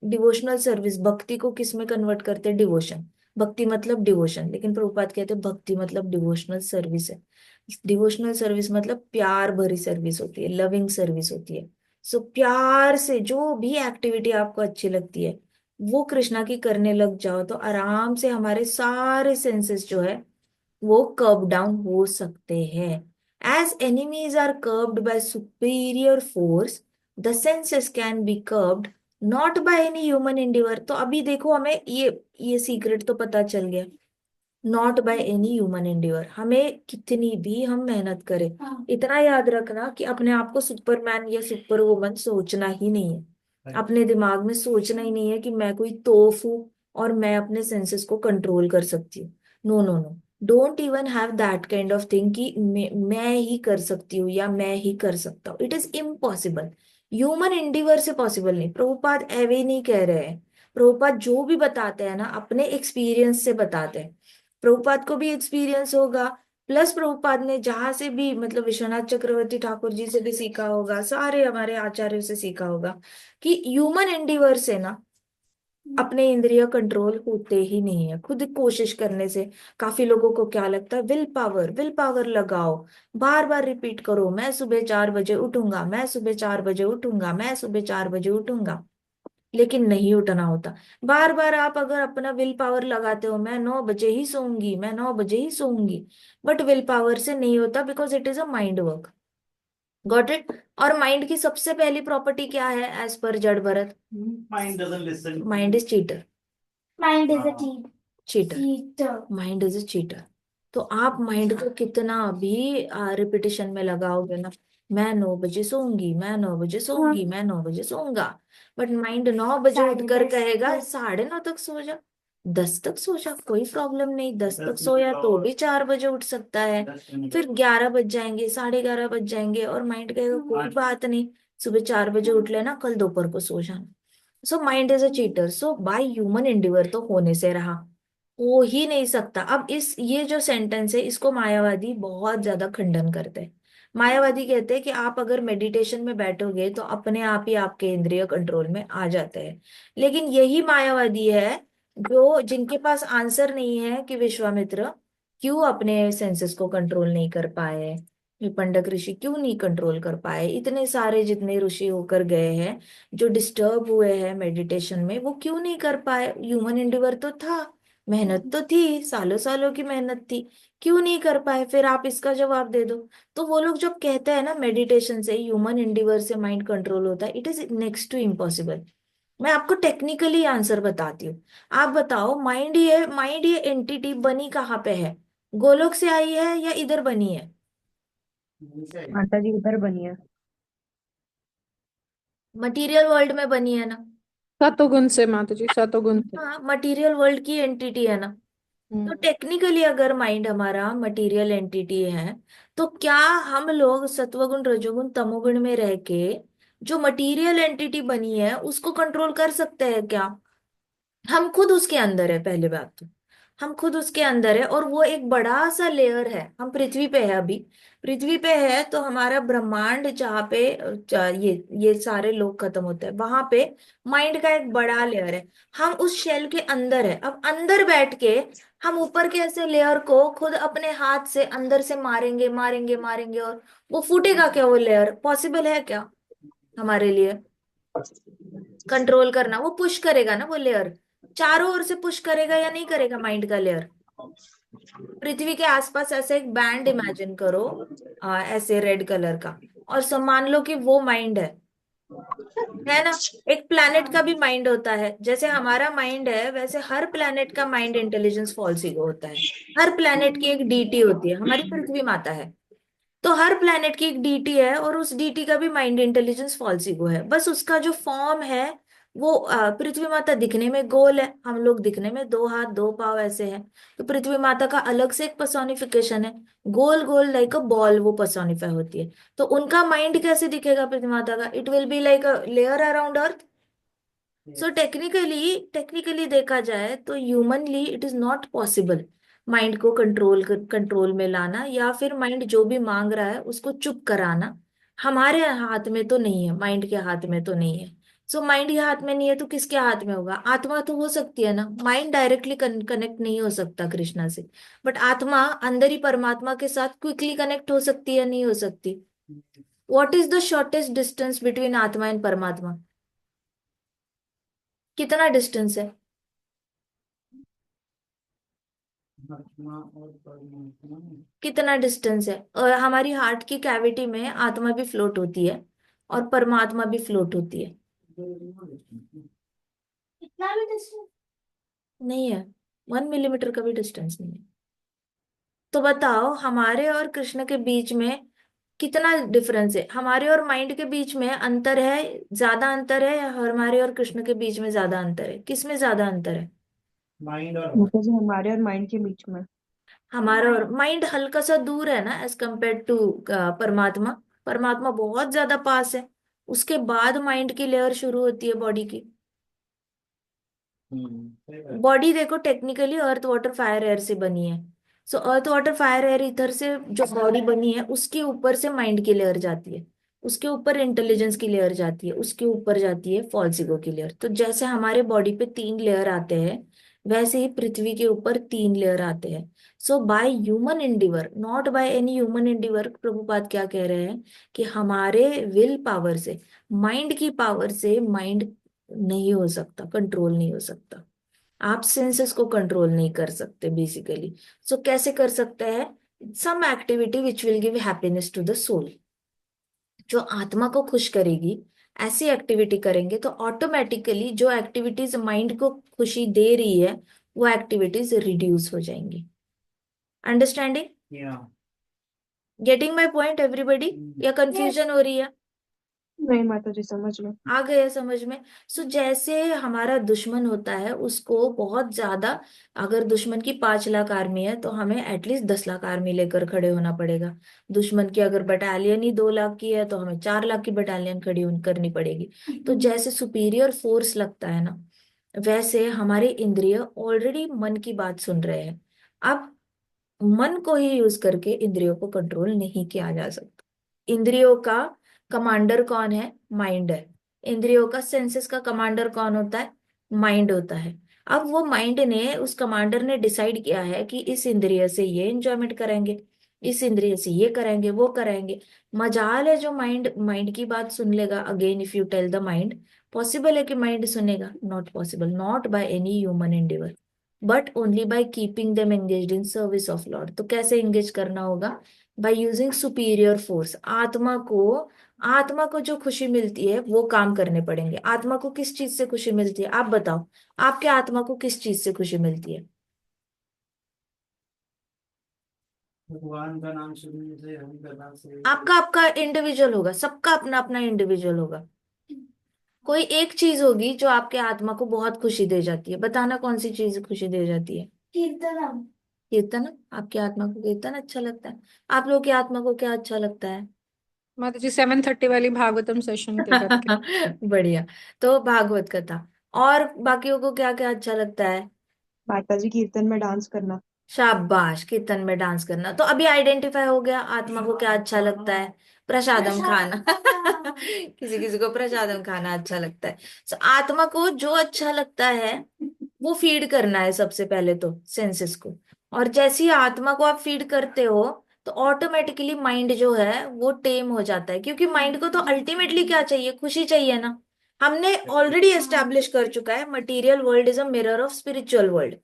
डिवोशनल सर्विस, भक्ति को किस में कन्वर्ट करते, डिवोशन। भक्ति मतलब डिवोशन, लेकिन प्रभुपाद कहते हैं भक्ति मतलब डिवोशनल सर्विस है। डिवोशनल सर्विस मतलब प्यार भरी सर्विस होती है, लविंग सर्विस होती है। सो प्यार से जो भी एक्टिविटी आपको अच्छी लगती है वो कृष्णा की करने लग जाओ तो आराम से हमारे सारे सेंसेस जो है वो कर्व डाउन हो सकते हैं। As enemies are curbed by superior force, the senses can be curbed not by any human endeavor. तो अभी देखो हमें ये सीक्रेट तो पता चल गया, not by any human Endeavour. हमें कितनी भी हम मेहनत करें, इतना याद रखना कि अपने आप को सुपरमैन या सुपर वुमन सोचना ही नहीं है। अपने दिमाग में सोचना ही नहीं है कि मैं कोई तोप हूं और मैं अपने सेंसेस को कंट्रोल कर सकती हूँ। No no no, don't even have that kind of thing कि मैं ही कर सकती हूँ या मैं ही कर सकता हूँ। It is impossible. Human endeavour से पॉसिबल नहीं। प्रभुपाद एवे नहीं कह रहे हैं। प्रभुपाद जो भी बताते हैं ना अपने एक्सपीरियंस से बताते हैं। प्रभुपाद को भी एक्सपीरियंस होगा, प्लस प्रभुपाद ने जहां से भी मतलब विश्वनाथ चक्रवर्ती ठाकुर जी से भी सीखा होगा, सारे हमारे आचार्यों से सीखा होगा कि ह्यूमन एंडिवर से ना अपने इंद्रिय कंट्रोल होते ही नहीं है खुद कोशिश करने से। काफी लोगों को क्या लगता है, विल पावर लगाओ, बार बार रिपीट करो, मैं सुबह 4 बजे उठूंगा, मैं सुबह 4 बजे उठूंगा, मैं सुबह 4 बजे उठूंगा। लेकिन नहीं उठना होता। बार बार आप अगर अपना विल पावर लगाते हो, मैं 9 बजे ही सोऊंगी, मैं 9 बजे ही सोऊंगी, बट विल पावर से नहीं होता, because it is a mind work. Got it. और माइंड की सबसे पहली प्रॉपर्टी क्या है एज पर जड़ Bharat? Mind doesn't listen. Mind is cheater. Mind is a हाँ, cheater. cheater. Mind is a cheater. तो आप माइंड को कितना भी रिपीटिशन में लगाओगे ना, मैं 9 बजे सोऊंगी, मैं 9 बजे सोऊंगी, मैं 9 बजे सोऊंगा, बट माइंड 9 बजे उठकर कहेगा 9:30 तक सो जा, 10 तक सो जा, कोई प्रॉब्लम नहीं, 10 तक 10 सोया मिनट तो और भी 4 बजे उठ सकता है। 10 मिनट फिर और 11 बज जाएंगे, 11:30 बज जाएंगे, और माइंड कहेगा कोई बात नहीं, सुबह 4 बजे उठ लेना, कल दोपहर को सो जाना। So mind is a cheater. So by human endeavour तो होने से रहा, हो ही नहीं सकता। अब इस ये जो सेंटेंस है इसको मायावादी बहुत ज्यादा खंडन करते हैं। मायावादी कहते हैं कि आप अगर मेडिटेशन में बैठोगे तो अपने आप ही आपके इंद्रिय कंट्रोल में आ जाते हैं। लेकिन यही मायावादी है जो जिनके पास आंसर नहीं है कि विश्वामित्र क्यों अपने सेंसेस को कंट्रोल नहीं कर पाए, विपंडक ऋषि क्यों नहीं कंट्रोल कर पाए, इतने सारे जितने ऋषि होकर गए हैं जो डिस्टर्ब हुए हैं मेडिटेशन में, वो क्यों नहीं कर पाए? ह्यूमन एंडिवर तो था, मेहनत तो थी, सालों सालों की मेहनत थी, क्यों नहीं कर पाए? फिर आप इसका जवाब दे दो। तो वो लोग जब कहते हैं ना मेडिटेशन से ह्यूमन एंडिवर से माइंड कंट्रोल होता है, it is next to impossible. मैं आपको टेक्निकली आंसर बताती हूँ। आप बताओ, माइंड ये एंटिटी बनी कहाँ पे है? गोलोक से आई है या इधर बनी है? माता जी उधर बनी है। मटेरियल वर्ल्ड में बनी है ना? सतोगुण से माता जी, सतोगुण से। हाँ, मटेरियल वर्ल्ड की एंटिटी है ना? तो हम्म। टेक्निकली अगर माइंड हमारा मटेरियल एंटिटी है, तो क्या हम लोग सत्वगुण रजोगुण तमोगुण में रह के जो मटेरियल एंटिटी बनी है उसको कंट्रोल कर सकते हैं क्या? हम खुद उसके अंदर है, पहली बात तो हम खुद उसके अंदर है, और वो एक बड़ा सा लेयर है। हम पृथ्वी पे है अभी, पृथ्वी पे है तो हमारा ब्रह्मांड जहाँ पे ये सारे लोग खत्म होते हैं, वहां पे माइंड का एक बड़ा लेयर है। हम उस शेल के अंदर है। अब अंदर बैठ के हम ऊपर के ऐसे लेयर को खुद अपने हाथ से अंदर से मारेंगे मारेंगे मारेंगे, और वो फूटेगा क्या? वो लेयर पॉसिबल है क्या हमारे लिए कंट्रोल करना? वो पुश करेगा ना, वो लेयर चारों ओर से पुश करेगा या नहीं करेगा माइंड का लेयर? पृथ्वी के आसपास ऐसे एक बैंड इमेजिन करो, ऐसे रेड कलर का, और मान लो कि वो माइंड है ना? एक प्लैनेट का भी माइंड होता है, जैसे हमारा माइंड है वैसे हर प्लैनेट का माइंड इंटेलिजेंस फॉल्स ईगो होता है। हर प्लैनेट की एक डीटी होती है, हमारी पृथ्वी माता है तो हर प्लैनेट की एक डीटी है, और उस डीटी का भी माइंड इंटेलिजेंस फॉल्स ईगो है। बस उसका जो फॉर्म है वो पृथ्वी माता दिखने में गोल है, हम लोग दिखने में 2 हाथ 2 पाँव ऐसे हैं। तो पृथ्वी माता का अलग से एक पर्सोनिफिकेशन है, गोल गोल लाइक अ बॉल वो पर्सोनिफाई होती है। तो उनका माइंड कैसे दिखेगा पृथ्वी माता का? It will be like a layer around earth. So technically देखा जाए तो humanly it is not possible mind को कंट्रोल में लाना, या फिर माइंड जो भी मांग रहा है उसको चुप कराना। हमारे हाथ में तो नहीं है, माइंड के हाथ में तो नहीं है। सो माइंड के हाथ में नहीं है तो किसके हाथ में होगा? आत्मा तो हो सकती है ना, माइंड डायरेक्टली कनेक्ट नहीं हो सकता कृष्णा से, बट आत्मा अंदर ही परमात्मा के साथ क्विकली कनेक्ट हो सकती है, नहीं हो सकती? What is the shortest distance between आत्मा एंड परमात्मा? कितना डिस्टेंस है? आत्मा और परमात्मा। कितना डिस्टेंस है? और हमारी हार्ट की कैविटी में आत्मा भी फ्लोट होती है और परमात्मा भी फ्लोट होती है। इतना भी डिस्टेंस? नहीं है, 1 मिलीमीटर का भी डिस्टेंस नहीं है। तो बताओ हमारे और कृष्ण के बीच में कितना डिफरेंस है? हमारे और माइंड के बीच में अंतर है, ज्यादा अंतर है, या हमारे और कृष्ण के बीच में ज्यादा अंतर है? किस में ज्यादा अंतर है? माइंड और माता जी हमारे और माइंड के बीच में। हमारा और माइंड हल्का सा दूर है ना एज कम्पेयर टू परमात्मा। परमात्मा बहुत ज्यादा पास है। उसके बाद माइंड की लेयर शुरू होती है बॉडी की। सही बात। बॉडी देखो technically earth water fire air से बनी है। So earth water fire air ether से जो बॉडी बनी है उसके ऊपर से माइंड की लेयर जाती है, उसके ऊपर इंटेलिजेंस की लेयर जाती है, उसके ऊपर जाती है फॉल्स ईगो की लेयर। तो जैसे हमारे बॉडी पे 3 लेयर आते हैं, वैसे ही पृथ्वी के ऊपर 3 लेयर आते हैं। So by human endeavour, not by any human endeavour, Prabhupada क्या कह रहे हैं कि हमारे विल पावर से, माइंड की पावर से माइंड नहीं हो सकता, कंट्रोल नहीं हो सकता। आप सेंसेस को कंट्रोल नहीं कर सकते बेसिकली। सो कैसे कर सकते हैं? Some activity which will give happiness to the soul, जो आत्मा को खुश करेगी। ऐसी एक्टिविटी करेंगे तो ऑटोमेटिकली जो एक्टिविटीज माइंड को खुशी दे रही है वो एक्टिविटीज रिड्यूस हो जाएंगी। अंडरस्टैंडिंग? या गेटिंग माई पॉइंट एवरीबडी? या कंफ्यूजन हो रही है? नहीं माता जी समझ में। आ गए समझ में? सो जैसे हमारा दुश्मन होता है उसको बहुत ज्यादा, अगर दुश्मन की 5 लाख आर्मी है तो हमें एटलीस्ट 10 लाख आर्मी लेकर खड़े होना पड़ेगा। दुश्मन की अगर बटालियन ही 2 लाख की है तो हमें 4 लाख की बटालियन खड़ी करनी पड़ेगी। तो जैसे सुपीरियर फोर्स लगता है ना, वैसे हमारे इंद्रिय ऑलरेडी मन की बात सुन रहे हैं। अब मन को ही यूज करके इंद्रियों को कंट्रोल नहीं किया जा सकता। इंद्रियों का कमांडर कौन है? माइंड है। इंद्रियों का, सेंसेस का कमांडर कौन होता है? माइंड होता है। अब वो माइंड ने, उस कमांडर ने डिसाइड किया है कि इस इंद्रिय से ये एंजॉयमेंट करेंगे, इस इंद्रिय से ये करेंगे, वो करेंगे। मजाल है जो माइंड माइंड की बात सुन लेगा। Again if you tell the mind, possible है कि माइंड सुनेगा? Not possible, not by any human endeavour, but only by keeping them engaged in service of Lord. तो कैसे एंगेज करना होगा? By using superior force. आत्मा को जो खुशी मिलती है वो काम करने पड़ेंगे। आत्मा को किस चीज से खुशी मिलती है? आप बताओ, आपके आत्मा को किस चीज से खुशी मिलती है? भगवान का नाम सुनने से, हरि कथा से। आपका आपका इंडिविजुअल होगा, सबका अपना अपना इंडिविजुअल होगा। कोई एक चीज होगी जो आपके आत्मा को बहुत खुशी दे जाती है। बताना कौन सी चीज खुशी दे जाती है? कीर्तनम। कीर्तन। आपकी आत्मा को कीर्तन अच्छा लगता है। आप लोग की आत्मा को क्या अच्छा लगता है? माता जी 7:30 वाली भागवतम सेशन के करके। बढ़िया। तो भागवत कथा। और बाकियों को क्या क्या अच्छा लगता है? माता जी कीर्तन में डांस करना। शाबाश, कीर्तन में डांस करना। तो अभी आइडेंटिफाई हो गया आत्मा को क्या अच्छा लगता है। प्रसादम खाना। किसी किसी को प्रसादम खाना अच्छा लगता है। तो आत्मा को जो अच्छा लगता है वो फीड करना है सबसे पहले तो सेंसेस को। और जैसी आत्मा को आप फीड करते हो तो ऑटोमेटिकली माइंड जो है वो टेम हो जाता है, क्योंकि माइंड को तो अल्टीमेटली क्या चाहिए? खुशी चाहिए ना। हमने ऑलरेडी एस्टेब्लिश कर चुका है material world is a mirror of spiritual world.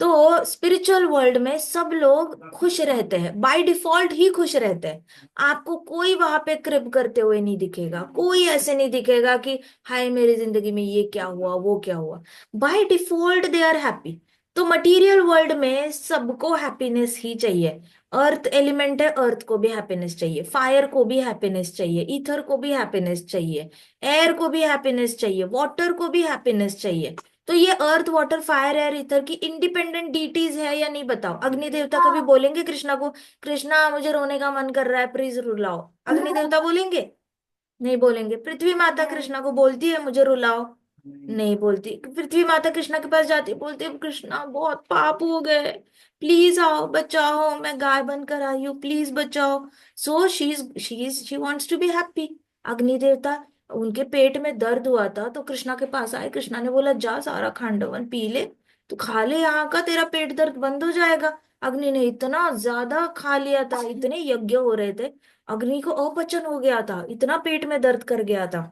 तो स्पिरिचुअल वर्ल्ड में सब लोग खुश रहते हैं, बाय डिफॉल्ट ही खुश रहते हैं। आपको कोई वहां पे क्रिप करते हुए नहीं दिखेगा, कोई ऐसे नहीं दिखेगा कि हाय मेरी जिंदगी में ये क्या हुआ, वो क्या हुआ। By default they are happy. तो मटेरियल वर्ल्ड में सबको हैप्पीनेस ही चाहिए। अर्थ एलिमेंट है, अर्थ को भी हैप्पीनेस चाहिए, फायर को भी हैप्पीनेस चाहिए, ईथर को भी हैप्पीनेस चाहिए, एयर को भी हैप्पीनेस चाहिए, वाटर को भी हैप्पीनेस चाहिए। तो ये अर्थ वाटर फायर एयर ईथर की इंडिपेंडेंट डीटीज है या नहीं? बताओ। अग्नि देवता कभी बोलेंगे कृष्णा को, कृष्णा मुझे रोने का मन कर रहा है प्लीज रुलाओ? अग्नि देवता बोलेंगे? नहीं बोलेंगे। पृथ्वी माता कृष्णा को बोलती है मुझे रुलाओ? नहीं बोलती। पृथ्वी माता कृष्णा के पास जाती है, बोलती है कृष्णा बहुत पाप हो गए, प्लीज आओ बचाओ, मैं गाय बनकर आई हूँ, प्लीज बचाओ। So she wants to be happy. Agni देवता, उनके पेट में दर्द हुआ था तो कृष्णा के पास आए। कृष्णा ने बोला जा सारा खांडवन पी ले, तू खा ले यहाँ का, तेरा पेट दर्द बंद हो जाएगा। अग्नि ने इतना ज्यादा खा लिया था, इतने यज्ञ हो रहे थे, अग्नि को अपचन हो गया था, इतना पेट में दर्द कर गया था।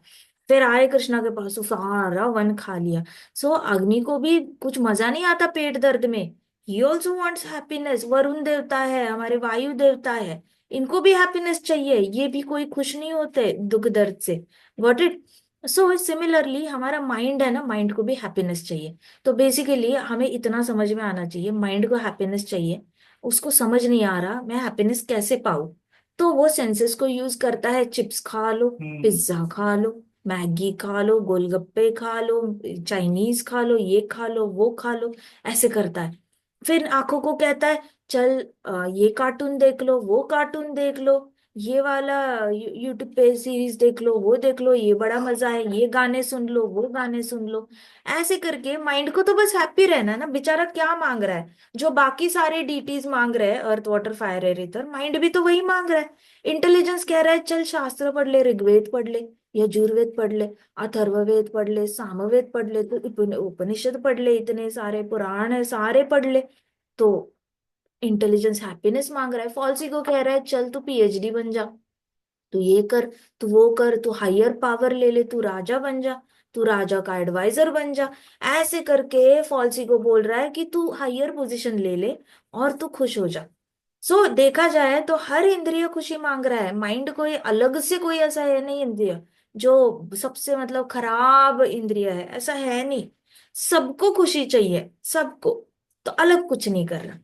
फिर आए कृष्णा के पास, वो सारा वन खा लिया। सो अग्नि को भी कुछ मजा नहीं आता पेट दर्द में। He also wants happiness. Varun देवता है, हमारे वायु देवता है, इनको भी हैप्पीनेस चाहिए, ये भी कोई खुश नहीं होते दुख दर्द से। Got it? सो सिमिलरली हमारा माइंड है ना, माइंड को भी हैप्पीनेस चाहिए। तो बेसिकली हमें इतना समझ में आना चाहिए, माइंड को हैप्पीनेस चाहिए, उसको समझ नहीं आ रहा मैं हैप्पीनेस कैसे पाऊं, तो वो सेंसेस को यूज करता है। चिप्स खा लो, पिज्जा खा लो, मैगी खा लो, गोलगप्पे खा लो, चाइनीज खा लो, ये खा लो, वो खा लो, ऐसे करता है। फिर आंखों को कहता है चल ये कार्टून देख लो, वो कार्टून देख लो, ये वाला यूट्यूब पे सीरीज देख लो, वो देख लो, ये बड़ा मजा है, ये गाने सुन लो, वो गाने सुन लो। ऐसे करके माइंड को तो बस हैप्पी रहना है ना, बेचारा क्या मांग रहा है? जो बाकी सारे डीटीज मांग रहे हैं, अर्थ water fire air ether, mind भी तो वही मांग रहा है। इंटेलिजेंस कह रहा है चल शास्त्र पढ़ ले, ऋग्वेद पढ़ ले, यजुर्वेद पढ़ ले, अथर्ववेद पढ़ ले, सामवेद पढ़ ले, तो उपनिषद पढ़ ले, इतने सारे पुराण है सारे पढ़ ले। तो इंटेलिजेंस हैप्पीनेस मांग रहा है। फॉल्सी को कह रहा है चल तू पीएचडी बन जा, तू ये कर, तू वो कर, तू हायर पावर ले ले, तू राजा बन जा, तू राजा का एडवाइजर बन जा। ऐसे करके फॉल्सी को बोल रहा है कि तू हायर पोजीशन ले ले और तू खुश हो जा। सो देखा जाए तो हर इंद्रिय खुशी मांग रहा है। माइंड कोई अलग से कोई ऐसा है नहीं इंद्रिय जो सबसे मतलब खराब इंद्रिय है, ऐसा है नहीं। सबको खुशी चाहिए, सबको। तो अलग कुछ नहीं कर रहा।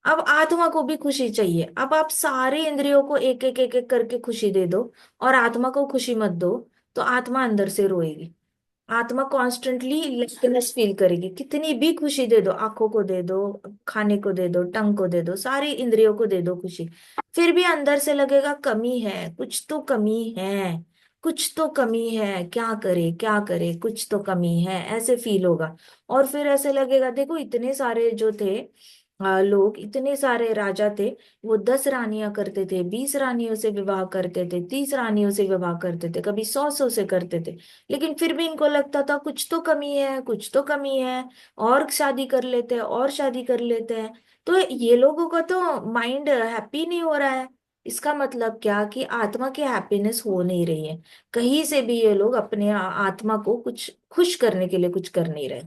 अब आत्मा को भी खुशी चाहिए। अब आप सारे इंद्रियों को एक एक एक एक करके खुशी दे दो और आत्मा को खुशी मत दो, तो आत्मा अंदर से रोएगी। आत्मा कॉन्स्टेंटली लेफ्टनेस फील करेगी। कितनी भी खुशी दे दो, आंखों को दे दो, खाने को दे दो, टंग को दे दो, सारी इंद्रियों को दे दो खुशी, फिर भी अंदर से लगेगा कमी है, कुछ तो कमी है, कुछ तो कमी है, क्या करे क्या करे, कुछ तो कमी है, ऐसे फील होगा। और फिर ऐसे लगेगा, देखो इतने सारे जो थे लोग, इतने सारे राजा थे, वो 10 रानियां करते थे, 20 रानियों से विवाह करते थे, 30 रानियों से विवाह करते थे, कभी 100 से करते थे। लेकिन फिर भी इनको लगता था कुछ तो कमी है, कुछ तो कमी है, और शादी कर लेते हैं, और शादी कर लेते हैं। तो ये लोगों का तो माइंड हैप्पी नहीं हो रहा है। इसका मतलब क्या कि आत्मा की हैप्पीनेस हो नहीं रही है। कहीं से भी ये लोग अपने आत्मा को कुछ खुश करने के लिए कुछ कर नहीं रहे।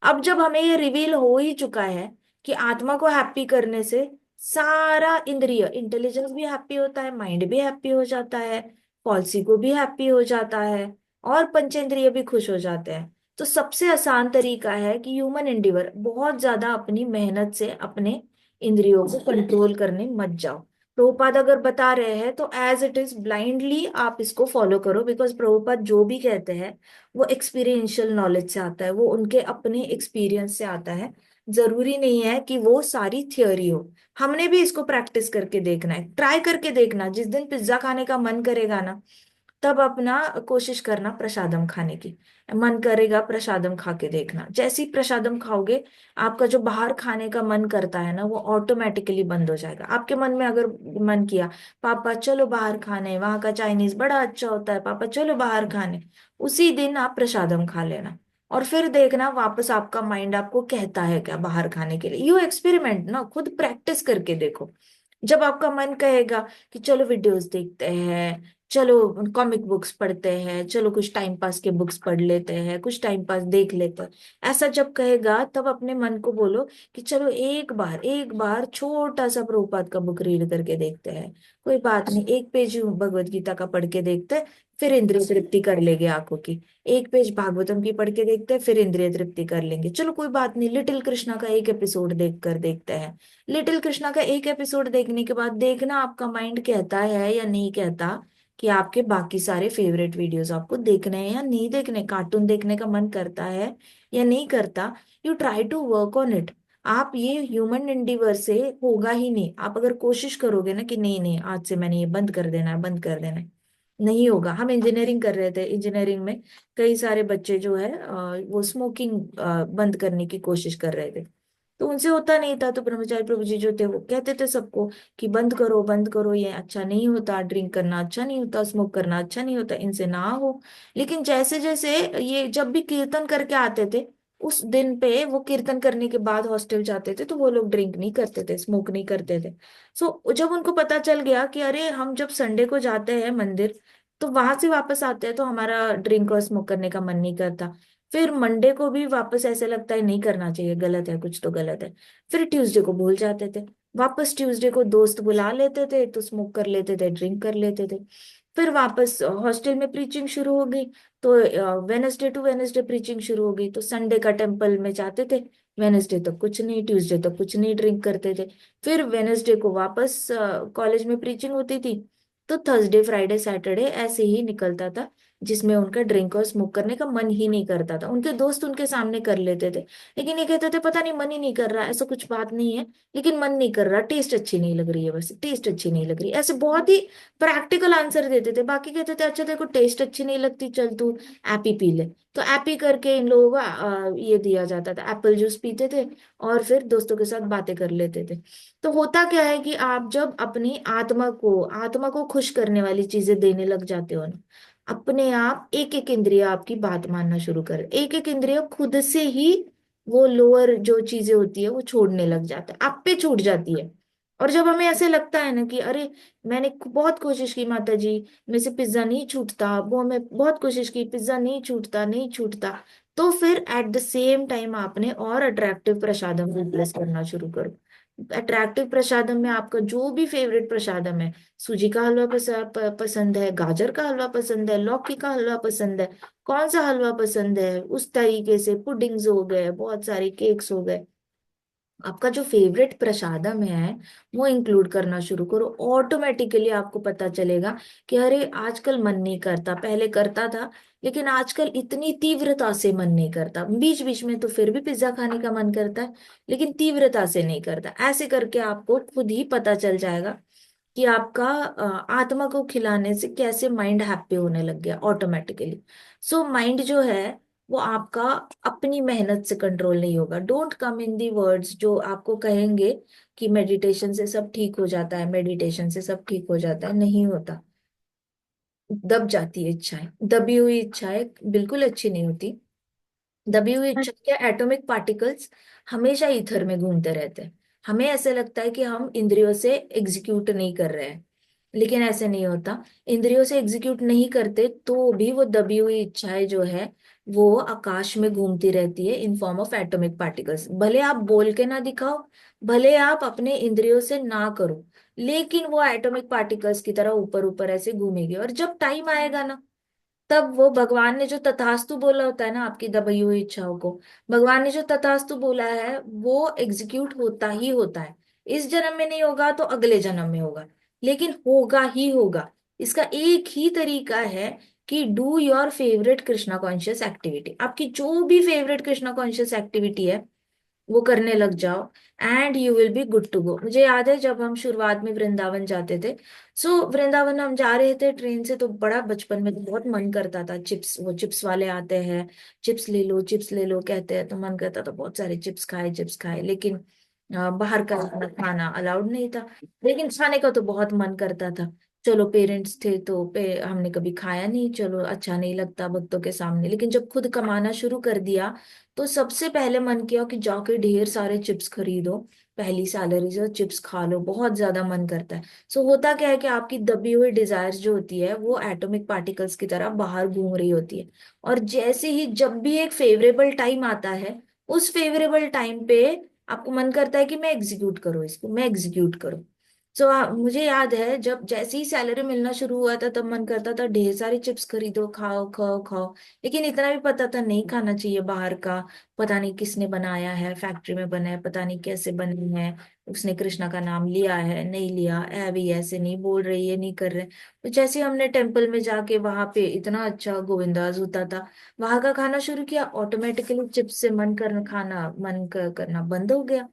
अब जब हमें ये रिवील हो ही चुका है कि आत्मा को हैप्पी करने से सारा इंद्रिय, इंटेलिजेंस भी हैप्पी होता है, माइंड भी हैप्पी हो जाता है, पॉलिसी को भी हैप्पी हो जाता है, और पंचेंद्रिय भी खुश हो जाते हैं। तो सबसे आसान तरीका है कि ह्यूमन एंडिवर, बहुत ज्यादा अपनी मेहनत से अपने इंद्रियों को कंट्रोल करने मत जाओ। प्रभुपाद अगर बता रहे हैं तो एज इट इज ब्लाइंडली आप इसको फॉलो करो, बिकॉज प्रभुपाद जो भी कहते हैं वो एक्सपीरियंशियल नॉलेज से आता है, वो उनके अपने एक्सपीरियंस से आता है। जरूरी नहीं है कि वो सारी थियोरी हो। हमने भी इसको प्रैक्टिस करके देखना है, ट्राई करके देखना। जिस दिन पिज्जा खाने का मन करेगा ना, तब अपना कोशिश करना प्रसादम खाने की। मन करेगा प्रसादम खा के देखना, जैसे ही प्रसादम खाओगे आपका जो बाहर खाने का मन करता है ना, वो ऑटोमेटिकली बंद हो जाएगा। आपके मन में अगर मन किया पापा चलो बाहर खाने, वहां का चाइनीज बड़ा अच्छा होता है, पापा चलो बाहर खाने, उसी दिन आप प्रसादम खा लेना। और फिर देखना वापस आपका माइंड आपको कहता है क्या बाहर खाने के लिए। यू एक्सपेरिमेंट ना, खुद प्रैक्टिस करके देखो। जब आपका मन कहेगा कि चलो वीडियोस देखते हैं, चलो कॉमिक बुक्स पढ़ते हैं, चलो कुछ टाइम पास के बुक्स पढ़ लेते हैं, कुछ टाइम पास देख लेते हैं, ऐसा जब कहेगा तब अपने मन को बोलो कि चलो एक बार छोटा सा प्रभुपाद का बुक रीड करके देखते हैं। कोई बात नहीं, एक पेज भगवत गीता का पढ़ के देखते हैं, फिर इंद्रिय तृप्ति कर लेंगे आंखों की। एक पेज भागवतम की पढ़ के देखते हैं, फिर इंद्रिय तृप्ति कर लेंगे। चलो कोई बात नहीं, लिटिल कृष्णा का एक एपिसोड देख कर देखते हैं। लिटिल कृष्णा का एक एपिसोड देखने के बाद देखना आपका माइंड कहता है या नहीं कहता कि आपके बाकी सारे फेवरेट वीडियोस आपको देखने हैं या नहीं देखने, कार्टून देखने का मन करता है या नहीं करता। You try to work on it. आप ये ह्यूमन एंडीवर से होगा ही नहीं। आप अगर कोशिश करोगे ना कि नहीं नहीं आज से मैंने ये बंद कर देना है, बंद कर देना है, नहीं होगा। हम इंजीनियरिंग कर रहे थे, इंजीनियरिंग में कई सारे बच्चे जो है वो स्मोकिंग बंद करने की कोशिश कर रहे थे, तो उनसे होता नहीं था। तो ब्रह्मचारी प्रभु जी जो थे वो कहते थे सबको कि बंद करो बंद करो, ये अच्छा नहीं होता, ड्रिंक करना अच्छा नहीं होता, स्मोक करना अच्छा नहीं होता, इनसे ना हो। लेकिन जैसे जैसे ये जब भी कीर्तन करके आते थे, उस दिन पे वो कीर्तन करने के बाद हॉस्टल जाते थे, तो वो लोग ड्रिंक नहीं करते थे, स्मोक नहीं करते थे। सो जब उनको पता चल गया कि अरे हम जब संडे को जाते हैं मंदिर, तो वहां से वापस आते हैं तो हमारा ड्रिंक और स्मोक करने का मन नहीं करता, फिर मंडे को भी वापस ऐसे लगता है नहीं करना चाहिए, गलत है, कुछ तो गलत है। फिर ट्यूसडे को भूल जाते थे। वापस ट्यूसडे को दोस्त बुला लेते थे तो स्मोक कर लेते थे, ड्रिंक कर लेते थे। फिर वापस हॉस्टल में प्रीचिंग शुरू हो गई, तो वेनसडे टू वेनसडे प्रीचिंग शुरू हो गई, तो संडे का टेम्पल में जाते थे। वेनसडे तक कुछ नहीं, ट्यूसडे तक कुछ नहीं, ड्रिंक करते थे। फिर वेनसडे को वापस कॉलेज में प्रीचिंग होती थी। तो थर्सडे फ्राइडे सैटरडे ऐसे ही निकलता था, जिसमें उनका ड्रिंक और स्मोक करने का मन ही नहीं करता था। उनके दोस्त उनके सामने कर लेते थे, लेकिन ये कहते थे पता नहीं मन ही नहीं कर रहा, ऐसा कुछ बात नहीं है, लेकिन मन नहीं कर रहा, टेस्ट अच्छी नहीं लग रही है, बस टेस्ट अच्छी नहीं लग रही, ऐसे बहुत ही प्रैक्टिकल आंसर देते थे। बाकी कहते थे अच्छा देखो टेस्ट अच्छी नहीं लगती, चल तू एपी पी ले। तो एपी करके इन लोगों का ये दिया जाता था, एप्पल जूस पीते थे और फिर दोस्तों के साथ बातें कर लेते थे। तो होता क्या है कि आप जब अपनी आत्मा को खुश करने वाली चीजें देने लग जाते हो ना, अपने आप एक एक इंद्रिय आपकी बात मानना शुरू कर, एक एक इंद्रिय खुद से ही वो लोअर जो चीजें होती है वो छोड़ने लग जाता है, आप पे छूट जाती है। और जब हमें ऐसे लगता है ना कि अरे मैंने बहुत कोशिश की माता जी, मेरे से पिज्जा नहीं छूटता, वो मैं बहुत कोशिश की, पिज्जा नहीं छूटता नहीं छूटता, तो फिर एट द सेम टाइम आपने और अट्रैक्टिव प्रसादम रिप्लेस करना शुरू करो। अट्रैक्टिव प्रसादम में आपका जो भी फेवरेट प्रसादम है, सूजी का हलवा पसंद है, गाजर का हलवा पसंद है, लौकी का हलवा पसंद है, कौन सा हलवा पसंद है, उस तरीके से पुडिंग्स हो गए, बहुत सारे केक्स हो गए, आपका जो फेवरेट प्रसादम है वो इंक्लूड करना शुरू करो। ऑटोमेटिकली आपको पता चलेगा कि अरे आजकल मन नहीं करता, पहले करता था लेकिन आजकल इतनी तीव्रता से मन नहीं करता, बीच बीच में तो फिर भी पिज्जा खाने का मन करता है लेकिन तीव्रता से नहीं करता। ऐसे करके आपको खुद ही पता चल जाएगा कि आपका आत्मा को खिलाने से कैसे माइंड हैप्पी होने लग गया ऑटोमेटिकली। सो माइंड जो है वो आपका अपनी मेहनत से कंट्रोल नहीं होगा। Don't come in the words जो आपको कहेंगे कि मेडिटेशन से सब ठीक हो जाता है, मेडिटेशन से सब ठीक हो जाता है, नहीं होता। दब जाती है इच्छाएं, दबी हुई इच्छाएं बिल्कुल अच्छी नहीं होती। दबी हुई इच्छा के एटॉमिक पार्टिकल्स हमेशा ईथर में घूमते रहते हैं। हमें ऐसे लगता है कि हम इंद्रियों से एग्जीक्यूट नहीं कर रहे हैं, लेकिन ऐसे नहीं होता। इंद्रियों से एग्जीक्यूट नहीं करते तो भी वो दबी हुई इच्छाएं जो है वो आकाश में घूमती रहती है in form of atomic particles. भले आप बोल के ना दिखाओ, भले आप अपने इंद्रियों से ना करो, लेकिन वो एटॉमिक पार्टिकल्स की तरह ऊपर ऊपर ऐसे घूमेगी। और जब टाइम आएगा ना, तब वो भगवान ने जो तथास्तु बोला होता है ना आपकी दबी हुई इच्छाओं को, भगवान ने जो तथास्तु बोला है वो एग्जीक्यूट होता ही होता है। इस जन्म में नहीं होगा तो अगले जन्म में होगा, लेकिन होगा ही होगा। इसका एक ही तरीका है कि do your favourite Krishna conscious activity. आपकी जो भी फेवरेट कृष्णा कॉन्शियस एक्टिविटी है वो करने लग जाओ and you will be good to go. मुझे याद है जब हम शुरुआत में वृंदावन जाते थे, सो वृंदावन हम जा रहे थे ट्रेन से, तो बड़ा बचपन में तो बहुत मन करता था चिप्स, वो चिप्स वाले आते हैं, चिप्स ले लो चिप्स ले लो कहते हैं, तो मन करता था बहुत सारे चिप्स खाए, लेकिन बाहर का इतना खाना अलाउड नहीं था। लेकिन खाने का तो बहुत मन करता था। चलो पेरेंट्स थे तो हमने कभी खाया नहीं, चलो अच्छा नहीं लगता भक्तों के सामने। लेकिन जब खुद कमाना शुरू कर दिया तो सबसे पहले मन किया कि जाके ढेर सारे चिप्स खरीदो, पहली सैलरी से चिप्स खा लो, बहुत ज्यादा मन करता है। सो होता क्या है कि आपकी दबी हुई डिजायर्स जो होती है वो एटॉमिक पार्टिकल्स की तरह बाहर घूम रही होती है। और जैसे ही जब भी एक फेवरेबल टाइम आता है, उस फेवरेबल टाइम पे आपको मन करता है कि मैं एग्जीक्यूट करूँ इसको, मैं एग्जीक्यूट करूँ। सो मुझे याद है जब जैसे ही सैलरी मिलना शुरू हुआ था तब मन करता था ढेर सारी चिप्स खरीदो, खाओ खाओ खाओ। लेकिन इतना भी पता था नहीं खाना चाहिए बाहर का, पता नहीं किसने बनाया है, फैक्ट्री में बना है, पता नहीं कैसे बनी है, उसने कृष्णा का नाम लिया है नहीं लिया है, भी ऐसे नहीं बोल रही है नहीं कर रहे। तो जैसे ही हमने टेम्पल में जाके वहां पे इतना अच्छा गोविंदास होता था, वहां का खाना शुरू किया, ऑटोमेटिकली चिप्स से मन करना, करना बंद हो गया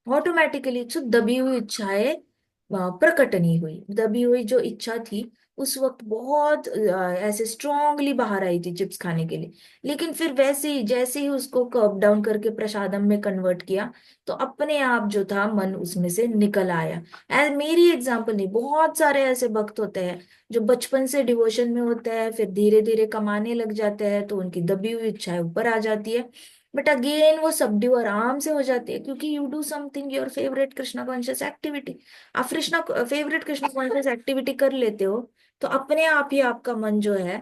ऑटोमेटिकली। तो दबी हुई इच्छाएं प्रकट नहीं हुई। दबी हुई जो इच्छा थी उस वक्त बहुत ऐसे स्ट्रांगली बाहर आई थी चिप्स खाने के लिए, लेकिन फिर वैसे ही जैसे ही उसको कर्व डाउन करके प्रसादम में कन्वर्ट किया तो अपने आप जो था मन उसमें से निकल आया। मेरी एग्जाम्पल नहीं, बहुत सारे ऐसे भक्त होते हैं जो बचपन से डिवोशन में होते हैं, फिर धीरे धीरे कमाने लग जाते हैं तो उनकी दबी हुई इच्छाएं ऊपर आ जाती है, बट अगेन वो सबड्यू आराम से हो जाती है क्योंकि you do something your favourite Krishna conscious activity. आप Krishna favourite Krishna conscious activity कर लेते हो तो अपने आप ही आपका मन जो है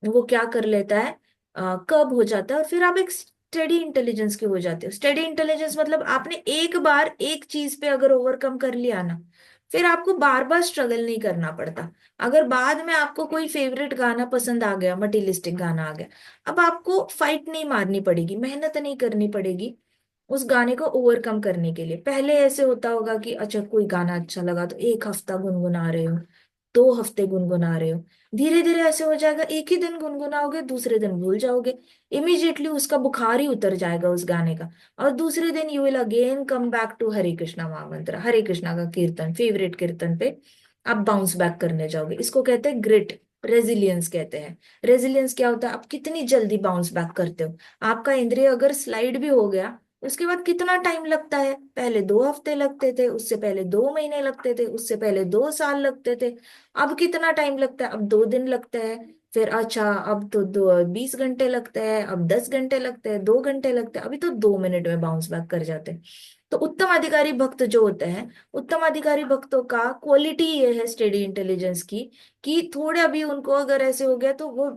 वो क्या कर लेता है, कब हो जाता है और फिर आप एक स्टडी इंटेलिजेंस के हो जाते हो। स्टडी इंटेलिजेंस मतलब आपने एक बार एक चीज पे अगर ओवरकम कर लिया ना, फिर आपको बार बार स्ट्रगल नहीं करना पड़ता। अगर बाद में आपको कोई फेवरेट गाना पसंद आ गया, मटीरियलिस्टिक गाना आ गया, अब आपको फाइट नहीं मारनी पड़ेगी, मेहनत नहीं करनी पड़ेगी उस गाने को ओवरकम करने के लिए। पहले ऐसे होता होगा कि अच्छा कोई गाना अच्छा लगा तो एक हफ्ता गुनगुना रहे हो, 2 हफ्ते गुनगुना रहे हो, धीरे धीरे ऐसे हो जाएगा एक ही दिन गुनगुनाओगे, दूसरे दिन भूल जाओगे, इमीडिएटली उसका बुखार ही उतर जाएगा उस गाने का। और दूसरे दिन you will again come back to Hare Krishna Mahamantra, Hare Krishna का कीर्तन, फेवरेट कीर्तन पे आप बाउंस बैक करने जाओगे। इसको कहते हैं ग्रिट, रेजिलियंस कहते हैं। रेजिलियंस क्या होता है? आप कितनी जल्दी बाउंस बैक करते हो। आपका इंद्रिय अगर स्लाइड भी हो गया, उसके बाद कितना टाइम लगता है? पहले 2 हफ्ते लगते थे, उससे पहले 2 महीने लगते थे, उससे पहले 2 साल लगते थे। अब कितना टाइम लगता है? अब 2 दिन लगता है। फिर अच्छा अब तो 20 घंटे लगते हैं, अब 10 घंटे लगते हैं, 2 घंटे लगते हैं, अभी तो 2 मिनट में बाउंस बैक कर जाते हैं। तो उत्तम अधिकारी भक्त जो होते हैं, उत्तम अधिकारी भक्तों का क्वालिटी ये है स्टडी इंटेलिजेंस की, कि थोड़े अभी उनको अगर ऐसे हो गया तो वो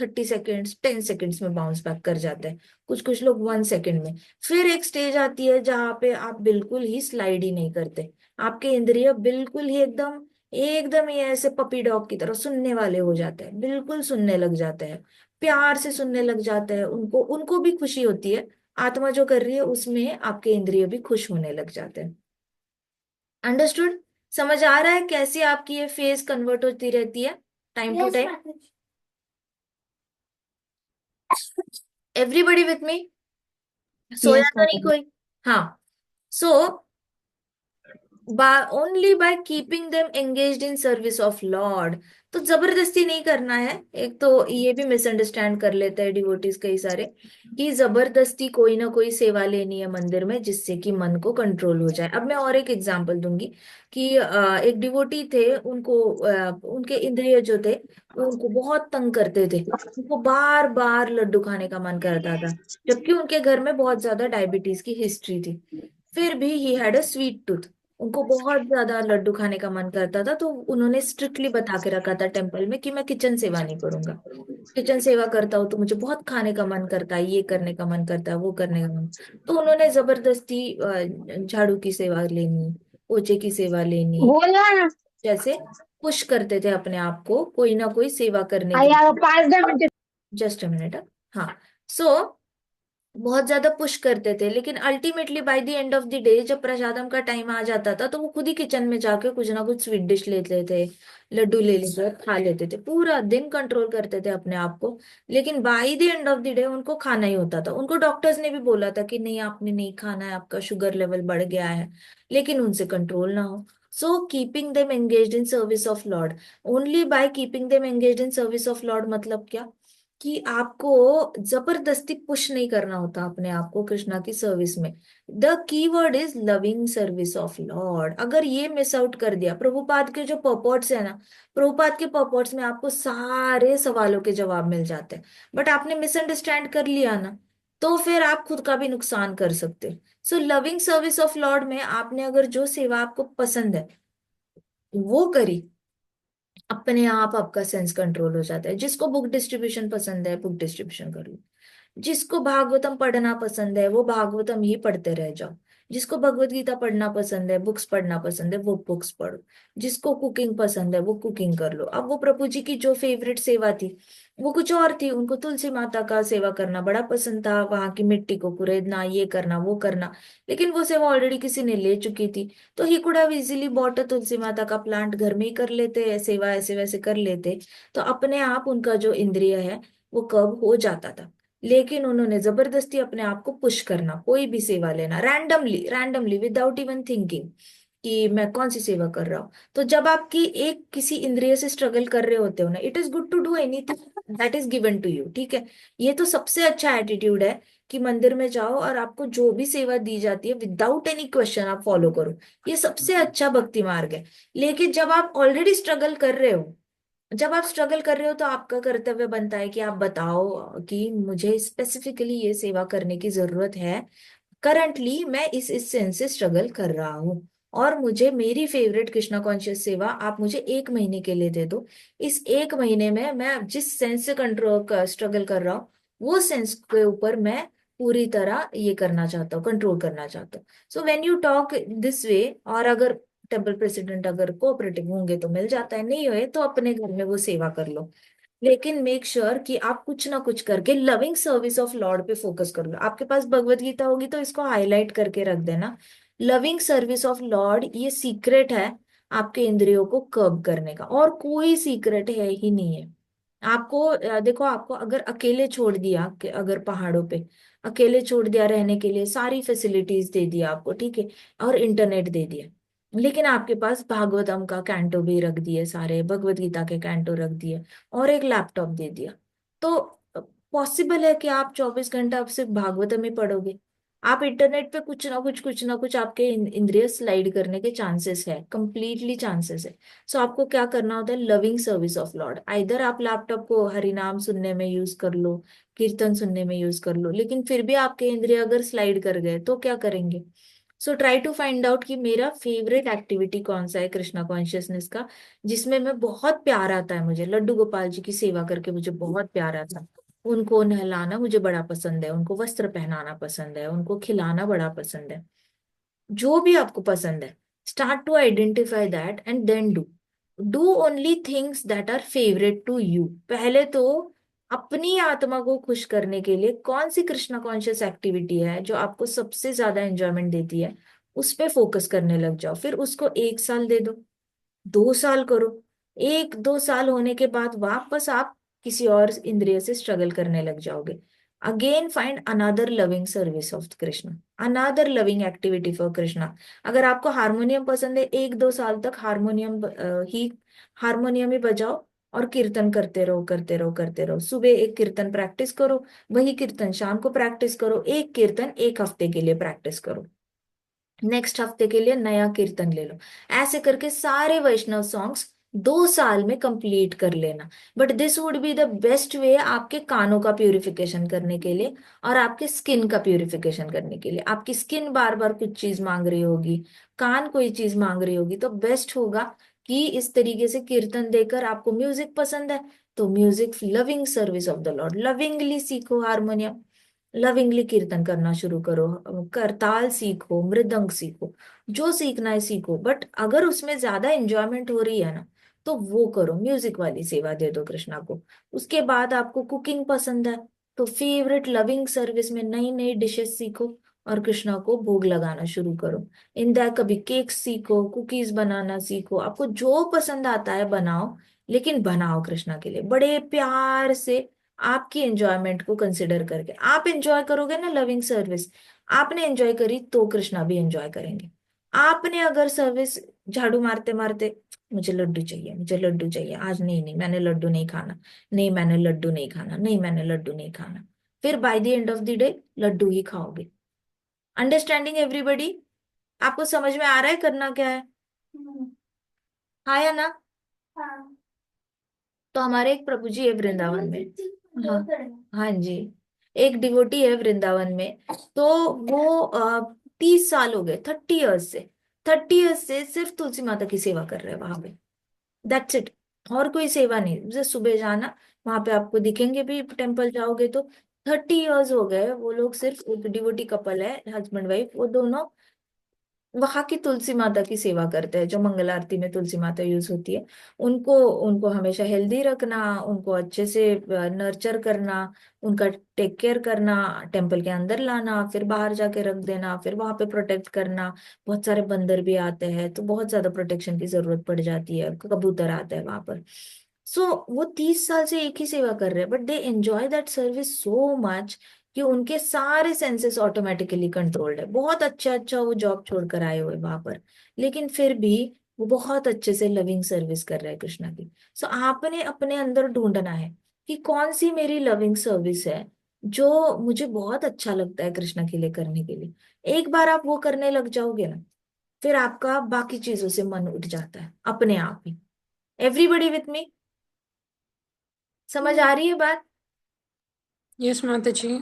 30 सेकेंड्स 10 सेकेंड्स में बाउंस बैक कर जाते हैं, कुछ कुछ लोग 1 सेकेंड में। फिर एक स्टेज आती है जहां पे आप बिल्कुल ही स्लाइड ही नहीं करते, आपके इंद्रिय बिल्कुल ही एकदम एकदम ही ऐसे पपी डॉग की तरह सुनने वाले हो जाते हैं, बिल्कुल सुनने लग जाते हैं, प्यार से सुनने लग जाते हैं। उनको उनको भी खुशी होती है, आत्मा जो कर रही है उसमें आपके इंद्रिय भी खुश होने लग जाते हैं। अंडरस्टूड? समझ आ रहा है कैसे आपकी ये फेज कन्वर्ट होती रहती है टाइम टू यस टाइम? माता जी। Everybody with me? सोया यस तो माता नहीं जी। कोई? हाँ। So only by keeping them engaged in service of Lord. तो जबरदस्ती नहीं करना है। एक तो ये भी मिसअंडरस्टैंड कर लेते हैं डिवोटीज कई सारे, कि जबरदस्ती कोई ना कोई सेवा लेनी है मंदिर में जिससे कि मन को कंट्रोल हो जाए। अब मैं और एक एग्जांपल दूंगी कि एक डिवोटी थे, उनको उनके इंद्रिय जो थे उनको बहुत तंग करते थे, उनको बार बार लड्डू खाने का मन करता था, जबकि उनके घर में बहुत ज्यादा डायबिटीज की हिस्ट्री थी। फिर भी he had a sweet tooth, उनको बहुत ज्यादा लड्डू खाने का मन करता था, तो उन्होंने स्ट्रिक्टली बता के रखा था टेम्पल में कि मैं किचन सेवा नहीं करूंगा। किचन सेवा करता हूँ तो मुझे बहुत खाने का मन करता है, ये करने का मन करता है, वो करने का मन। तो उन्होंने जबरदस्ती झाड़ू की सेवा लेनी, पोछे की सेवा लेनी, बोला ना। जैसे पुश करते थे अपने आप को कोई ना कोई सेवा करने के। आया 5 10 मिनट। Just a minute. हाँ। सो बहुत ज्यादा पुश करते थे, लेकिन ultimately bye the end of the day जब प्रसादम का टाइम आ जाता था तो वो खुद ही किचन में जाके कुछ ना कुछ स्वीट डिश लेते थे, लड्डू ले लेते थे, खा लेते थे, पूरा दिन कंट्रोल करते थे अपने आप को। लेकिन bye the end of the day उनको खाना ही होता था। उनको डॉक्टर्स ने भी बोला था कि नहीं आपने नहीं खाना है, आपका शुगर लेवल बढ़ गया है, लेकिन उनसे कंट्रोल ना हो। So keeping them engaged in service of Lord, only by keeping them engaged in service of Lord मतलब क्या? कि आपको जबरदस्ती पुश नहीं करना होता अपने आप को कृष्णा की सर्विस में। The keyword is loving service of Lord. अगर ये मिस आउट कर दिया, प्रभुपाद के जो पर्पॉट्स है ना, प्रभुपाद के पर्पॉट्स में आपको सारे सवालों के जवाब मिल जाते हैं, बट आपने मिसअंडरस्टैंड कर लिया ना, तो फिर आप खुद का भी नुकसान कर सकते हो। So loving service of Lord में आपने अगर जो सेवा आपको पसंद है वो करी, अपने आप आपका सेंस कंट्रोल हो जाता है। जिसको बुक डिस्ट्रीब्यूशन पसंद है बुक डिस्ट्रीब्यूशन कर लो, जिसको भागवतम पढ़ना पसंद है वो भागवतम ही पढ़ते रह जाओ, जिसको भगवत गीता पढ़ना पसंद है, बुक्स पढ़ना पसंद है, वो बुक्स पढ़ो, जिसको कुकिंग पसंद है वो कुकिंग कर लो। अब वो प्रभु जी की जो फेवरेट सेवा थी वो कुछ और थी, उनको तुलसी माता का सेवा करना बड़ा पसंद था, वहां की मिट्टी को कुरेदना, ये करना वो करना, लेकिन वो सेवा ऑलरेडी किसी ने ले चुकी थी। तो he could have easily bought a tulsi माता का प्लांट, घर में ही कर लेते, सेवा ऐसे वैसे कर लेते, तो अपने आप उनका जो इंद्रिय है वो कब हो जाता था। लेकिन उन्होंने जबरदस्ती अपने आप को पुश करना, कोई भी सेवा लेना randomly randomly without even thinking कि मैं कौन सी सेवा कर रहा हूँ। तो जब आपकी एक किसी इंद्रिय से स्ट्रगल कर रहे होते हो ना, it is good to do anything that is given to you, ठीक है? ये तो सबसे अच्छा एटीट्यूड है कि मंदिर में जाओ और आपको जो भी सेवा दी जाती है विदाउट एनी क्वेश्चन आप फॉलो करो, ये सबसे अच्छा भक्ति मार्ग है। लेकिन जब आप ऑलरेडी स्ट्रगल कर रहे हो, जब आप स्ट्रगल कर रहे हो तो आपका कर्तव्य बनता है कि आप बताओ कि मुझे स्पेसिफिकली ये सेवा करने की जरूरत है, करंटली मैं इस सेंस से स्ट्रगल कर रहा हूँ, और मुझे मेरी फेवरेट कृष्णा कॉन्शियस सेवा आप मुझे 1 महीने के लिए दे दो। इस 1 महीने में मैं जिस सेंस से कंट्रोल स्ट्रगल कर रहा हूँ वो सेंस के ऊपर मैं पूरी तरह ये करना चाहता हूँ, कंट्रोल करना चाहता हूँ। So when you talk this way, और अगर टेम्पल प्रेसिडेंट अगर कोऑपरेटिव होंगे तो मिल जाता है, नहीं हुए तो अपने घर में वो सेवा कर लो। लेकिन मेक श्योर कि आप कुछ ना कुछ करके लविंग सर्विस ऑफ लॉर्ड पे फोकस कर लो। आपके पास भगवत गीता होगी तो इसको हाईलाइट करके रख देना। लविंग सर्विस ऑफ लॉर्ड, ये सीक्रेट है आपके इंद्रियों को कर्ब करने का, और कोई सीक्रेट है ही नहीं है। आपको देखो, आपको अगर अकेले छोड़ दिया कि अगर पहाड़ों पे अकेले छोड़ दिया रहने के लिए, सारी फैसिलिटीज दे दिया आपको, ठीक है, और इंटरनेट दे दिया, लेकिन आपके पास भागवतम का कैंटो भी रख दिए, सारे भगवत गीता के कैंटो रख दिए, और एक लैपटॉप दे दिया, तो पॉसिबल है कि आप 24 घंटा आप सिर्फ भागवतम ही पढ़ोगे? आप इंटरनेट पे कुछ ना कुछ आपके इंद्रिय स्लाइड करने के चांसेस है, कंप्लीटली चांसेस है। सो आपको क्या करना होता है? Loving service of Lord. Either आप लैपटॉप को हरिनाम सुनने में यूज कर लो, कीर्तन सुनने में यूज कर लो, लेकिन फिर भी आपके इंद्रिय अगर स्लाइड कर गए तो क्या करेंगे? So try to find out कि मेरा फेवरेट एक्टिविटी कौन सा है कृष्णा कॉन्शियसनेस का, जिसमें मैं बहुत प्यार आता है मुझे। लड्डू गोपाल जी की सेवा करके मुझे बहुत प्यार आता है। उनको नहलाना मुझे बड़ा पसंद है, उनको वस्त्र पहनाना पसंद है, उनको खिलाना बड़ा पसंद है। जो भी आपको पसंद है, start to identify that and then do. Do only things that are favourite to you. पहले तो अपनी आत्मा को खुश करने के लिए कौन सी कृष्णा कॉन्शियस एक्टिविटी है जो आपको सबसे ज्यादा एंजॉयमेंट देती है, उस पे फोकस करने लग जाओ। फिर उसको 1 साल दे दो, 2 साल करो। 1-2 साल होने के बाद वापस आप किसी और इंद्रिय से स्ट्रगल करने लग जाओगे। Again find another loving service of Krishna, another loving activity for Krishna. अगर आपको हारमोनियम पसंद है, 1-2 साल तक हारमोनियम ही बजाओ, और कीर्तन करते रहो करते रहो करते रहो। सुबह एक कीर्तन प्रैक्टिस करो, वही कीर्तन शाम को प्रैक्टिस करो, एक कीर्तन 1 हफ्ते के लिए प्रैक्टिस करो, नेक्स्ट हफ्ते के लिए नया कीर्तन ले लो। ऐसे करके सारे वैष्णव सॉन्ग्स 2 साल में कंप्लीट कर लेना। But this would be the best way आपके कानों का प्यूरिफिकेशन करने के लिए, और आपके स्किन का प्यूरिफिकेशन करने के लिए। आपकी स्किन बार बार कुछ चीज मांग रही होगी, कान कोई चीज मांग रही होगी, तो बेस्ट होगा कि इस तरीके से कीर्तन देकर, आपको म्यूजिक पसंद है तो music, loving service of the Lord, lovingly सीखो हारमोनियम, लविंगली कीर्तन करना शुरू करो, करताल सीखो, मृदंग सीखो, जो सीखना है सीखो। बट अगर उसमें ज्यादा एंजॉयमेंट हो रही है ना, तो वो करो, म्यूजिक वाली सेवा दे दो कृष्णा को। उसके बाद आपको कुकिंग पसंद है तो फेवरेट लविंग सर्विस में नई नई डिशेस सीखो, और कृष्णा को भोग लगाना शुरू करो। इन द कभी केक सीखो, कुकीज बनाना सीखो, आपको जो पसंद आता है बनाओ, लेकिन बनाओ कृष्णा के लिए बड़े प्यार से, आपकी एंजॉयमेंट को कंसिडर करके। आप एंजॉय करोगे ना लविंग सर्विस, आपने एंजॉय करी तो कृष्णा भी एंजॉय करेंगे। आपने अगर सर्विस झाड़ू मारते मारते, मुझे लड्डू चाहिए, मुझे लड्डू चाहिए आज, नहीं नहीं मैंने लड्डू नहीं खाना, नहीं मैंने लड्डू नहीं खाना, नहीं मैंने लड्डू नहीं खाना, फिर by the end of the day लड्डू ही खाओगे। Understanding everybody? आपको समझ में आ रहा है करना क्या है? हम्म, हाँ या ना? हाँ। तो हमारे एक प्रभु जी है वृंदावन में। हाँ, दो करना। हाँ जी, एक डिवोटी है वृंदावन में। तो वो 30 साल हो गए, 30 ईयर्स से, 30 ईयर्स से सिर्फ तुलसी माता की सेवा कर रहे हैं वहां पे। That's it. और कोई सेवा नहीं, जैसे सुबह जाना, वहां पे आपको दिखेंगे भी, टेम्पल जाओगे तो। 30 ईयर्स हो गए वो लोग, सिर्फ एक डिवोटी कपल है, हस्बैंड वाइफ, वो दोनों वहां की तुलसी माता की सेवा करते हैं, जो मंगल आरती में तुलसी माता यूज होती है। उनको उनको हमेशा हेल्दी रखना, उनको अच्छे से नर्चर करना, उनका टेक केयर करना, टेम्पल के अंदर लाना, फिर बाहर जाके रख देना, फिर वहां पे प्रोटेक्ट करना। बहुत सारे बंदर भी आते हैं तो बहुत ज्यादा प्रोटेक्शन की जरूरत पड़ जाती है, कबूतर आता है वहां पर। सो वो 30 साल से एक ही सेवा कर रहे हैं, but they enjoy that service so much कि उनके सारे सेंसेस ऑटोमेटिकली कंट्रोल्ड है। बहुत अच्छा अच्छा वो जॉब छोड़कर आए हुए वहां पर, लेकिन फिर भी वो बहुत अच्छे से लविंग सर्विस कर रहे हैं कृष्णा की। सो आपने अपने अंदर ढूंढना है कि कौन सी मेरी लविंग सर्विस है जो मुझे बहुत अच्छा लगता है कृष्णा के लिए करने के लिए। एक बार आप वो करने लग जाओगे ना, फिर आपका बाकी चीजों से मन उठ जाता है अपने आप ही। एवरीबडी विथ मी? समझ आ रही है बात? यस माता जी।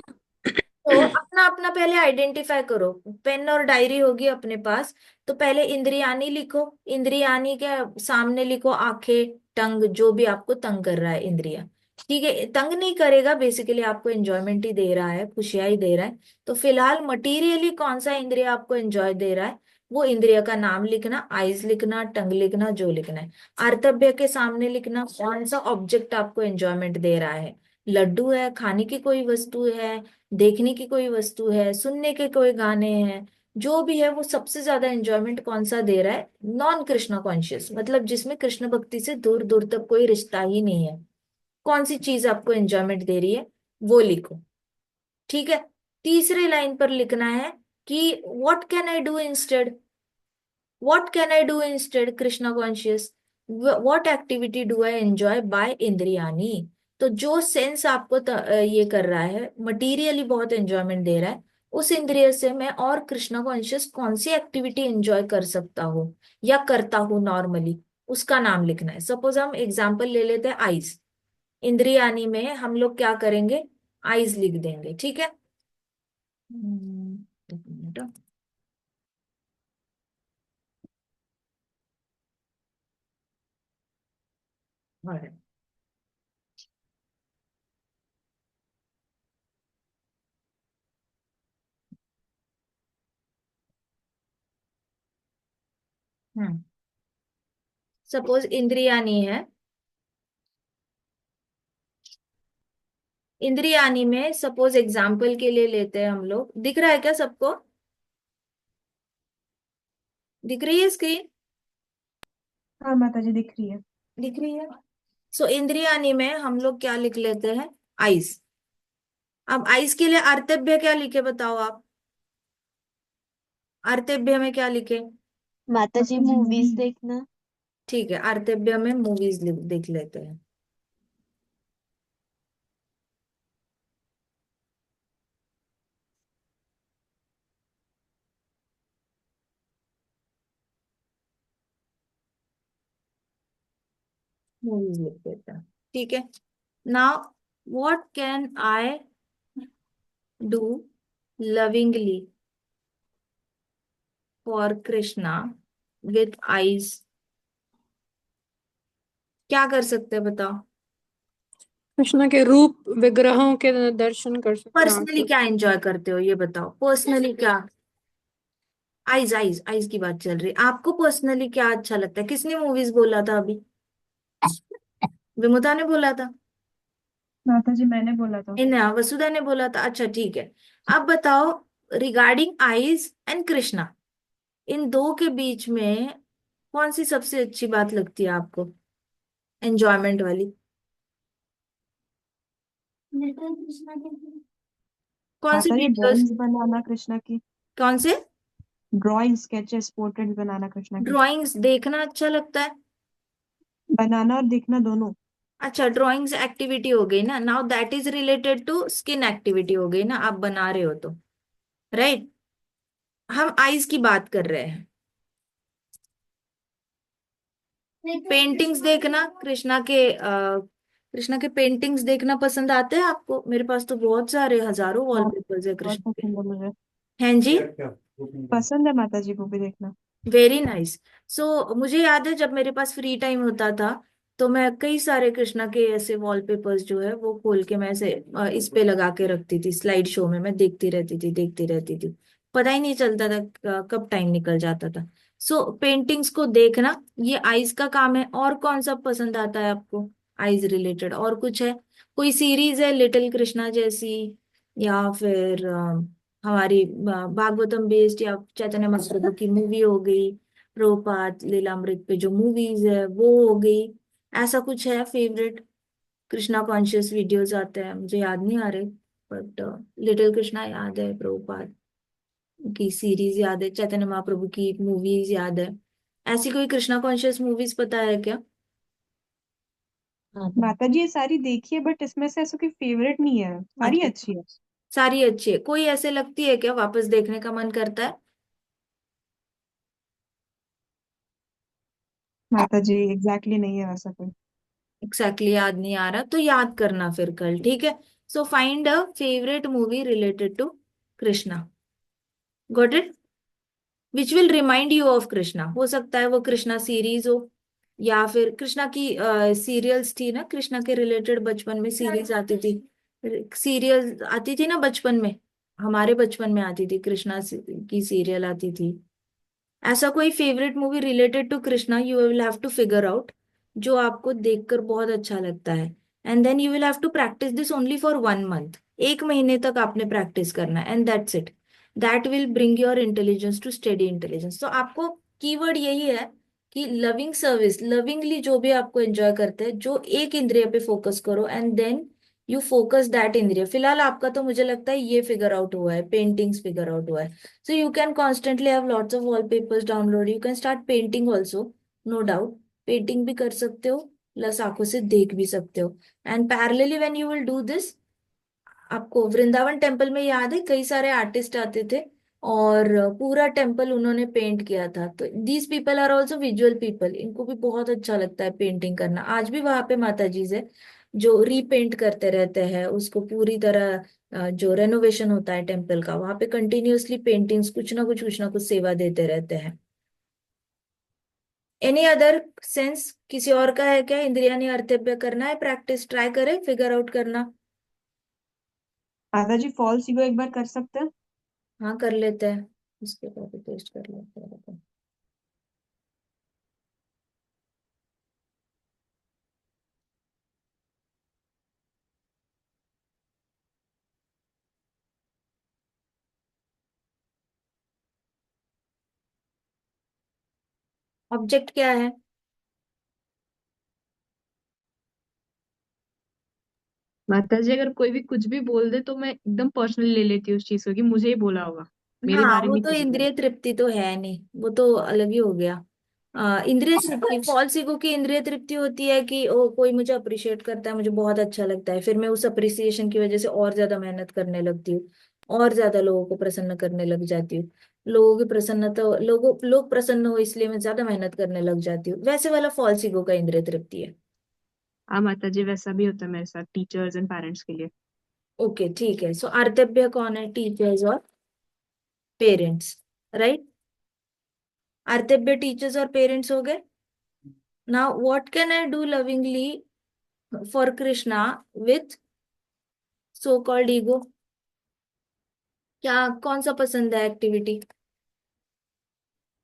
तो अपना अपना पहले आइडेंटिफाई करो, पेन और डायरी होगी अपने पास, तो पहले इंद्रियानी लिखो। इंद्रियानी के सामने लिखो आंखें, टंग, जो भी आपको तंग कर रहा है इंद्रिया। ठीक है, तंग नहीं करेगा, बेसिकली आपको एंजॉयमेंट ही दे रहा है, खुशियां ही दे रहा है। तो फिलहाल मटीरियली कौन सा इंद्रिय आपको एंजॉय दे रहा है, वो इंद्रिय का नाम लिखना, आइज लिखना, टंग लिखना, जो लिखना है। अर्तव्य के सामने लिखना कौन सा ऑब्जेक्ट आपको एंजॉयमेंट दे रहा है। लड्डू है, खाने की कोई वस्तु है, देखने की कोई वस्तु है, सुनने के कोई गाने हैं, जो भी है वो सबसे ज्यादा एंजॉयमेंट कौन सा दे रहा है। नॉन कृष्णा कॉन्शियस, मतलब जिसमें कृष्ण भक्ति से दूर दूर तक कोई रिश्ता ही नहीं है, कौन सी चीज आपको एंजॉयमेंट दे रही है, वो लिखो। ठीक है। तीसरे लाइन पर लिखना है कि what can I do instead, what can I do instead Krishna conscious, what activity do I enjoy by इंद्रियानी। तो जो सेंस आपको ये कर रहा है, मटीरियली बहुत एंजॉयमेंट दे रहा है, उस इंद्रिय से मैं और कृष्णा कॉन्शियस कौन सी एक्टिविटी एंजॉय कर सकता हूँ या करता हूँ नॉर्मली, उसका नाम लिखना है। सपोज हम एग्जाम्पल ले लेते हैं आइज, इंद्रियानी में हम लोग क्या करेंगे, आइज लिख देंगे। ठीक है। एक मिनट। Alright. हम्म। सपोज इंद्रियानी है, इंद्रियानी में सपोज एग्जाम्पल के लिए लेते हैं हम लोग, दिख रहा है क्या सबको, दिख रही है स्क्रीन, हाँ माता जी दिख रही है। दिख रही है। सो इंद्रियानी में हम लोग क्या लिख लेते हैं, आइज। अब आइज के लिए अर्तव्य क्या लिखे बताओ आप, अर्तव्य में क्या लिखे। माता जी मूवीज देखना। ठीक है, अर्तव्य में मूवीज देख लेते हैं। मूवीज लिख देते हैं। ठीक है। Now what can I do lovingly for Krishna with eyes, क्या कर सकते हैं बताओ। कृष्ण के रूप विग्रहों के दर्शन कर सकते हैं पर्सनली आंखों क्या से। एंजॉय करते हो ये बताओ, पर्सनली क्या। आइज आइज आइज की बात चल रही है, आपको पर्सनली क्या अच्छा लगता है, किसने मूवीज बोला था अभी, विमुता ने बोला था, माता जी मैंने बोला था। इन वसुधा ने बोला था। अच्छा ठीक है। अब बताओ, रिगार्डिंग आइज एंड कृष्णा, इन दो के बीच में कौन सी सबसे अच्छी बात लगती है आपको, एंजॉयमेंट वाली, लिटिल कृष्णा के कौन सी माता जी वीडियोस, ड्राइंग्स बनाना कृष्णा की, कौन से। ड्राइंग स्केचेस पोर्ट्रेट बनाना कृष्णा की, ड्राइंग्स देखना अच्छा लगता है। बनाना और देखना दोनों। अच्छा, ड्राइंग्स एक्टिविटी हो गई ना, now that is related to skin activity हो गई ना, आप बना रहे हो तो, राइट। हम आईज की बात कर रहे हैं। पेंटिंग्स देखना, कृष्णा के पेंटिंग्स देखना पसंद आते हैं आपको, मेरे पास तो बहुत सारे हजारों हाँ वॉलपेपर्स है बहुत कृष्ण के। पसंद है मुझे। हैं जी। पसंद है माता जी को भी देखना। Very nice. सो मुझे याद है जब मेरे पास फ्री टाइम होता था, तो मैं कई सारे कृष्णा के ऐसे वॉलपेपर्स जो है वो खोल के मैं ऐसे इस पे लगा के रखती थी, स्लाइड शो में मैं देखती रहती थी, देखती रहती थी, पता ही नहीं चलता था कब टाइम निकल जाता था। सो पेंटिंग्स को देखना ये आइज का काम है। और कौन सा पसंद आता है आपको आइज रिलेटेड, और कुछ है, कोई सीरीज है लिटिल कृष्णा जैसी, या फिर हमारी भागवतम बेस्ड, या चैतन्य महाप्रभु की मूवी हो गई, प्रभुपाद लीलामृत पे जो मूवीज है वो हो गई, ऐसा कुछ है फेवरेट। कृष्णा कॉन्शियस वीडियोस आते हैं, मुझे याद नहीं आ रहे, बट लिटिल कृष्णा याद है, प्रभुपाद की सीरीज याद है, चैतन्य महाप्रभु की मूवीज याद है। ऐसी कोई कृष्णा कॉन्शियस मूवीज पता है क्या। माता जी ये सारी देखी है बट इसमें से ऐसा कोई फेवरेट नहीं है, सारी अच्छा, अच्छी है। सारी अच्छी है, कोई ऐसे लगती है क्या वापस देखने का मन करता है। माता जी एग्जैक्टली नहीं है वैसा कोई। एग्जैक्टली याद नहीं आ रहा तो याद करना फिर कल, ठीक है। So find a favourite movie related to Krishna, got it, which will remind you of Krishna. हो सकता है वो कृष्णा सीरीज हो, या फिर कृष्णा की सीरियल्स थी ना, कृष्णा के रिलेटेड बचपन में सीरीज आती थी, सीरियल आती थी ना बचपन में, हमारे बचपन में आती थी कृष्णा की सीरियल आती थी। ऐसा कोई favourite movie related to Krishna you will have to figure out, जो आपको देखकर बहुत अच्छा लगता है। And then you will have to practise this only for 1 month, 1 महीने तक आपने प्रैक्टिस करना है, and that's it. That will bring your intelligence to study intelligence. तो आपको कीवर्ड यही है कि लविंग सर्विस, लविंगली जो भी आपको एंजॉय करते हैं, जो एक इंद्रिय पे फोकस करो, and then you focus that इंद्रिय। फिलहाल आपका तो मुझे लगता है ये फिगर आउट हुआ है, पेंटिंग्स फिगर आउट हुआ है। So you can constantly have lots of wallpapers download. You can start painting also, no doubt. Painting भी कर सकते हो, प्लस आंखों से देख भी सकते हो। And parallelly when you will do this, आपको वृंदावन टेम्पल में याद है कई सारे आर्टिस्ट आते थे और पूरा टेम्पल उन्होंने पेंट किया था। तो these people are also visual people, इनको भी बहुत अच्छा लगता है पेंटिंग करना। आज भी वहां पे माता जी है जो रीपेंट करते रहते हैं उसको पूरी तरह। जो रेनोवेशन होता है टेम्पल का, वहां पे कंटिन्यूअसली पेंटिंग्स कुछ ना कुछ सेवा देते रहते हैं। एनी अदर सेंस किसी और का है क्या? इंद्रिया अर्तव्य करना है, प्रैक्टिस ट्राई करें फिगर आउट करना। माता जी फॉल्स ईगो एक बार कर सकते हैं? हाँ कर लेते हैं, इसके कॉपी पेस्ट कर लेते हैं। ऑब्जेक्ट क्या है? माता जी अगर कोई भी कुछ भी बोल दे तो मैं एकदम पर्सनली ले लेती हूँ उस चीज को कि मुझे ही बोला होगा, मेरे हाँ बारे वो में तो क्यों बोला। इंद्रिय तृप्ति तो है नहीं, वो तो अलग ही हो गया। इंद्रिय तृप्ति, फॉल्स ईगो की इंद्रिय तृप्ति होती है कि ओ कोई मुझे अप्रिशिएट करता है, मुझे बहुत अच्छा लगता है, फिर मैं उस अप्रिसिएशन की वजह से और ज्यादा मेहनत करने लगती हूँ, और ज्यादा लोगों को प्रसन्न करने लग जाती हूँ। लोगों की प्रसन्नता, लोग प्रसन्न हो इसलिए मैं ज्यादा मेहनत करने लग जाती हूँ, वैसे वाला फॉल्स ईगो का इंद्रिय तृप्ति है। हाँ माता जी वैसा भी होता है मेरे साथ टीचर्स एंड पेरेंट्स के लिए। ओके ठीक है, सो अर्तव्य कौन है? टीचर्स और पेरेंट्स, राइट? अर्तव्य टीचर्स और पेरेंट्स हो गए। Now what can I do lovingly for Krishna with so called ego? क्या कौन सा पसंद है activity?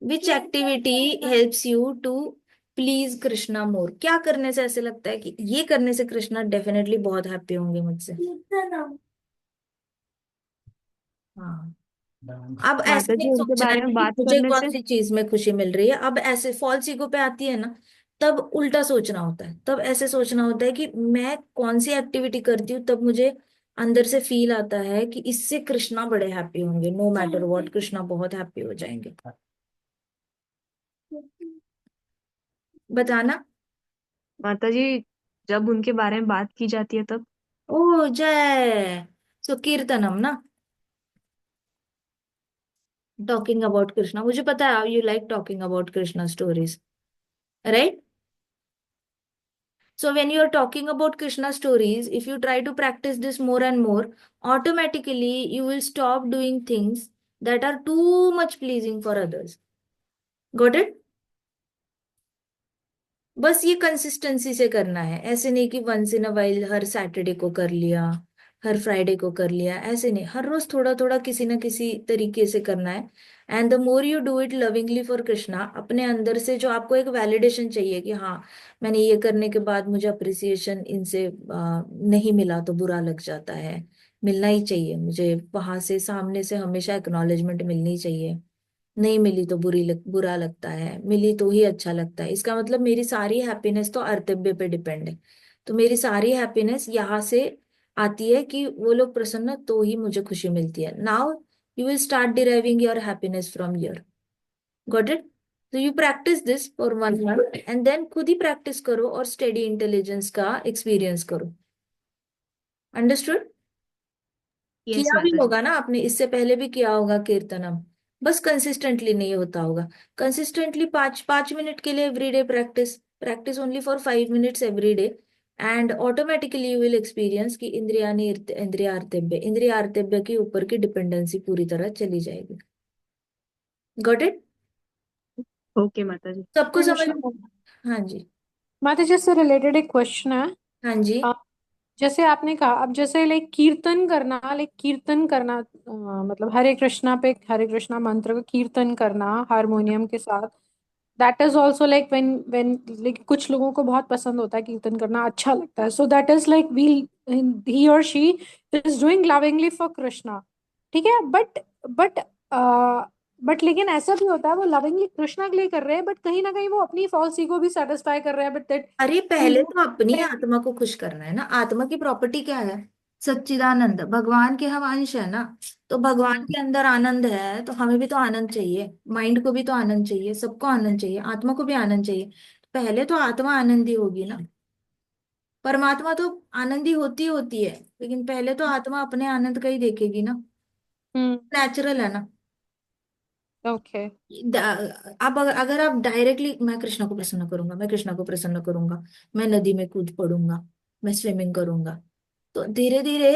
Which activity helps you to please Krishna more? क्या करने से ऐसे लगता है कि ये करने से कृष्णा डेफिनेटली बहुत हैप्पी होंगे मुझसे? हाँ, डांस। अब ऐसे माता नहीं जी उनके सोचना बारे है में कि बात मुझे करने कौन से। सी चीज में खुशी मिल रही है। अब ऐसे फॉल्स ईगो पे आती है ना, तब उल्टा सोचना होता है, तब ऐसे सोचना होता है कि मैं कौन सी एक्टिविटी करती हूँ तब मुझे अंदर से फील आता है कि इससे कृष्णा बड़े हैप्पी होंगे, नो मैटर व्हाट कृष्णा बहुत हैप्पी हो जाएंगे। बताना। माता जी जब उनके बारे में बात की जाती है तब। ओ जय। सो कीर्तनम ना, टॉकिंग अबाउट कृष्णा। मुझे पता है you like talking about Krishna stories, right? So when you're talking about Krishna stories, if you try to practice this more and more, automatically you will stop doing things that are too much pleasing for others. Got it? बस ये कंसिस्टेंसी से करना है, ऐसे नहीं कि वंस इन अ वाइल हर सैटरडे को कर लिया, हर फ्राइडे को कर लिया, ऐसे नहीं, हर रोज थोड़ा थोड़ा किसी ना किसी तरीके से करना है। And the more you do it lovingly for Krishna, अपने अंदर से जो आपको एक वैलिडेशन चाहिए कि हाँ मैंने ये करने के बाद मुझे अप्रिसिएशन इनसे नहीं मिला तो बुरा लग जाता है, मिलना ही चाहिए मुझे, वहां से सामने से हमेशा एक्नॉलेजमेंट मिलनी चाहिए, नहीं मिली तो बुरा लगता है, मिली तो ही अच्छा लगता है। इसका मतलब मेरी सारी हैप्पीनेस तो अर्तव्य पे डिपेंड है। तो मेरी सारी हैप्पीनेस यहाँ से आती है कि वो लोग प्रसन्न तो ही मुझे खुशी मिलती है। Now you will start deriving your happiness from here. Got it? तो you practice this for 1 month and then खुद ही प्रैक्टिस करो और स्टेडी इंटेलिजेंस का एक्सपीरियंस करो। अंडरस्टूड? यस किया भी माता जी। होगा ना आपने, इससे पहले भी किया होगा कीर्तनम, बस कंसिस्टेंटली नहीं होता होगा। कंसिस्टेंटली 5 5 मिनट के लिए everyday practice, practice only for 5 minutes everyday, and automatically you will experience कि इंद्रियार्तव्य के ऊपर की डिपेंडेंसी पूरी तरह चली जाएगी। Got it? ओके माता जी। सबको समझ में हाँ जी। माता जी से रिलेटेड एक क्वेश्चन है। हाँ जी। अ, जैसे आपने कहा, अब जैसे लाइक कीर्तन करना, मतलब हरे कृष्णा मंत्र का कीर्तन करना हारमोनियम के साथ, that is also like when like कुछ लोगों को बहुत पसंद होता है कीर्तन करना, अच्छा लगता है, so that is like we he और she is doing lovingly for Krishna. ठीक है, बट बट लेकिन ऐसा भी होता है वो लविंगली कृष्णा के लिए कर रहे हैं, बट कहीं ना कहीं वो अपनी फॉल्स ईगो भी सेटिस्फाई कर रहे हैं, बट दैट अरे पहले तो अपनी आत्मा को खुश करना है ना। आत्मा की प्रॉपर्टी क्या है? सच्चिदानंद, भगवान के हम अंश है ना। तो भगवान के अंदर आनंद है, तो हमें भी तो आनंद चाहिए, माइंड को भी तो आनंद चाहिए, सबको आनंद चाहिए, आत्मा को भी आनंद चाहिए। पहले तो आत्मा आनंदी होगी ना। परमात्मा तो आनंदी होती है, लेकिन पहले तो आत्मा अपने आनंद का ही देखेगी ना। हम्म। नेचुरल है ना। ओके। अब अगर आप डायरेक्टली मैं कृष्णा को प्रसन्न करूंगा, मैं कृष्णा को प्रसन्न करूंगा, मैं नदी में कूद पड़ूंगा, मैं स्विमिंग करूंगा, तो धीरे धीरे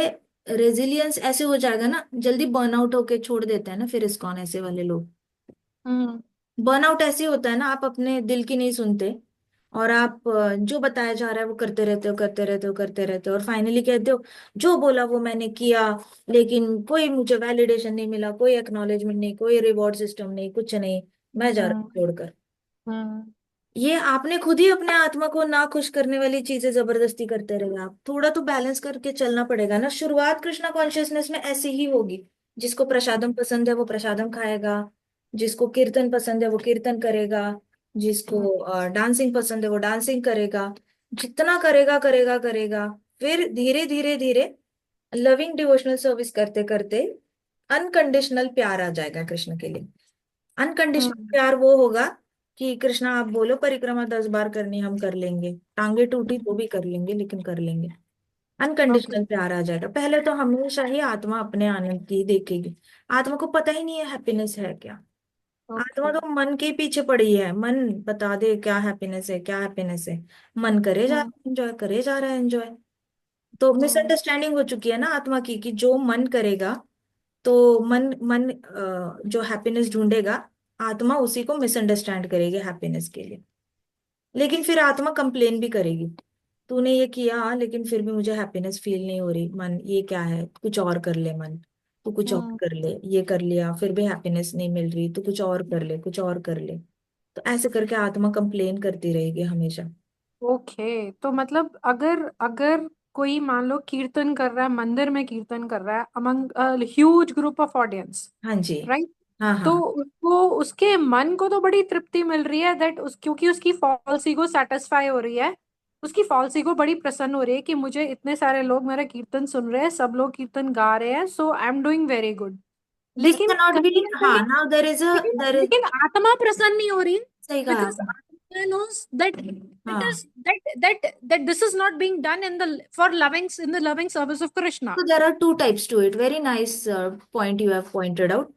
रेजिलियंस ऐसे हो जाएगा ना, जल्दी बर्नआउट होके छोड़ देते हैं ना फिर इस्कॉन ऐसे वाले लोग। हम्म। बर्नआउट ऐसे होता है ना, आप अपने दिल की नहीं सुनते, और आप जो बताया जा रहा है वो करते रहते हो, करते रहते हो, करते रहते हो, और फाइनली कहते हो जो बोला वो मैंने किया, लेकिन कोई मुझे वैलिडेशन नहीं मिला, कोई एक्नॉलेजमेंट नहीं, कोई रिवॉर्ड सिस्टम नहीं, कुछ नहीं, मैं जा रहा हम्म। हूँ छोड़कर। हम्म। ये आपने खुद ही अपने आत्मा को ना खुश करने वाली चीजें जबरदस्ती करते रहे। आप थोड़ा तो बैलेंस करके चलना पड़ेगा ना। शुरुआत कृष्णा कॉन्शियसनेस में ऐसी ही होगी। जिसको प्रसादम पसंद है वो प्रसादम खाएगा, जिसको कीर्तन पसंद है वो कीर्तन करेगा, जिसको डांसिंग पसंद है वो डांसिंग करेगा। जितना करेगा करेगा करेगा, फिर धीरे धीरे धीरे लविंग डिवोशनल सर्विस करते करते अनकंडीशनल प्यार आ जाएगा कृष्ण के लिए। अनकंडीशनल हम्म। प्यार वो होगा कि कृष्णा आप बोलो परिक्रमा 10 बार करनी, हम कर लेंगे, टांगे टूटी तो भी कर लेंगे, लेकिन कर लेंगे। ओके। अनकंडीशनल प्यार आ जाएगा। पहले तो हमेशा ही आत्मा अपने आनंद की देखेगी। आत्मा को पता ही नहीं है हैप्पीनेस है क्या। आत्मा ओके। तो मन के पीछे पड़ी है। मन बता दे क्या हैप्पीनेस है, क्या हैप्पीनेस है। मन करे जा रहा हम्म। है एंजॉय, करे जा रहा है एंजॉय। तो हम्म। मिसअंडरस्टैंडिंग हो चुकी है ना आत्मा की, कि जो मन करेगा तो मन मन जो हैप्पीनेस ढूंढेगा, आत्मा उसी को मिसअंडरस्टैंड करेगी हैप्पीनेस के लिए। लेकिन फिर आत्मा कंप्लेन भी करेगी, तूने ये किया लेकिन फिर भी मुझे हैप्पीनेस फील नहीं हो रही। मन ये क्या है, कुछ और कर ले मन, तू कुछ और हम्म। कर ले, ये कर लिया फिर भी हैप्पीनेस नहीं मिल रही, तू कुछ और कर ले, कुछ और कर ले। तो ऐसे करके आत्मा कंप्लेन करती रहेगी हमेशा। ओके, तो मतलब अगर अगर कोई मान लो कीर्तन कर रहा है, मंदिर में कीर्तन कर रहा है among huge group of audience, हाँ जी। राइट, हाँ तो हाँ। उसको उसके मन को तो बड़ी तृप्ति मिल रही है, दैट उस क्योंकि उसकी फॉल्स ईगो सेटिस्फाई हो रही है, उसकी फॉल्स ईगो बड़ी प्रसन्न हो रही है कि मुझे इतने सारे लोग मेरा कीर्तन सुन रहे हैं, सब लोग कीर्तन गा रहे हैं, so I am doing very good. This लेकिन कैनॉट बी। कहीं ना हाँ, कहीं, नाउ देर इज अ लेकिन देर इज। लेकिन आत्मा प्रसन्न नहीं हो रही, सही कहा बिकॉज आपने। आत्मा knows that it is हाँ। that this is not being done in the for loving in the loving service of Krishna. So there are two types to it. Very nice point you have pointed out.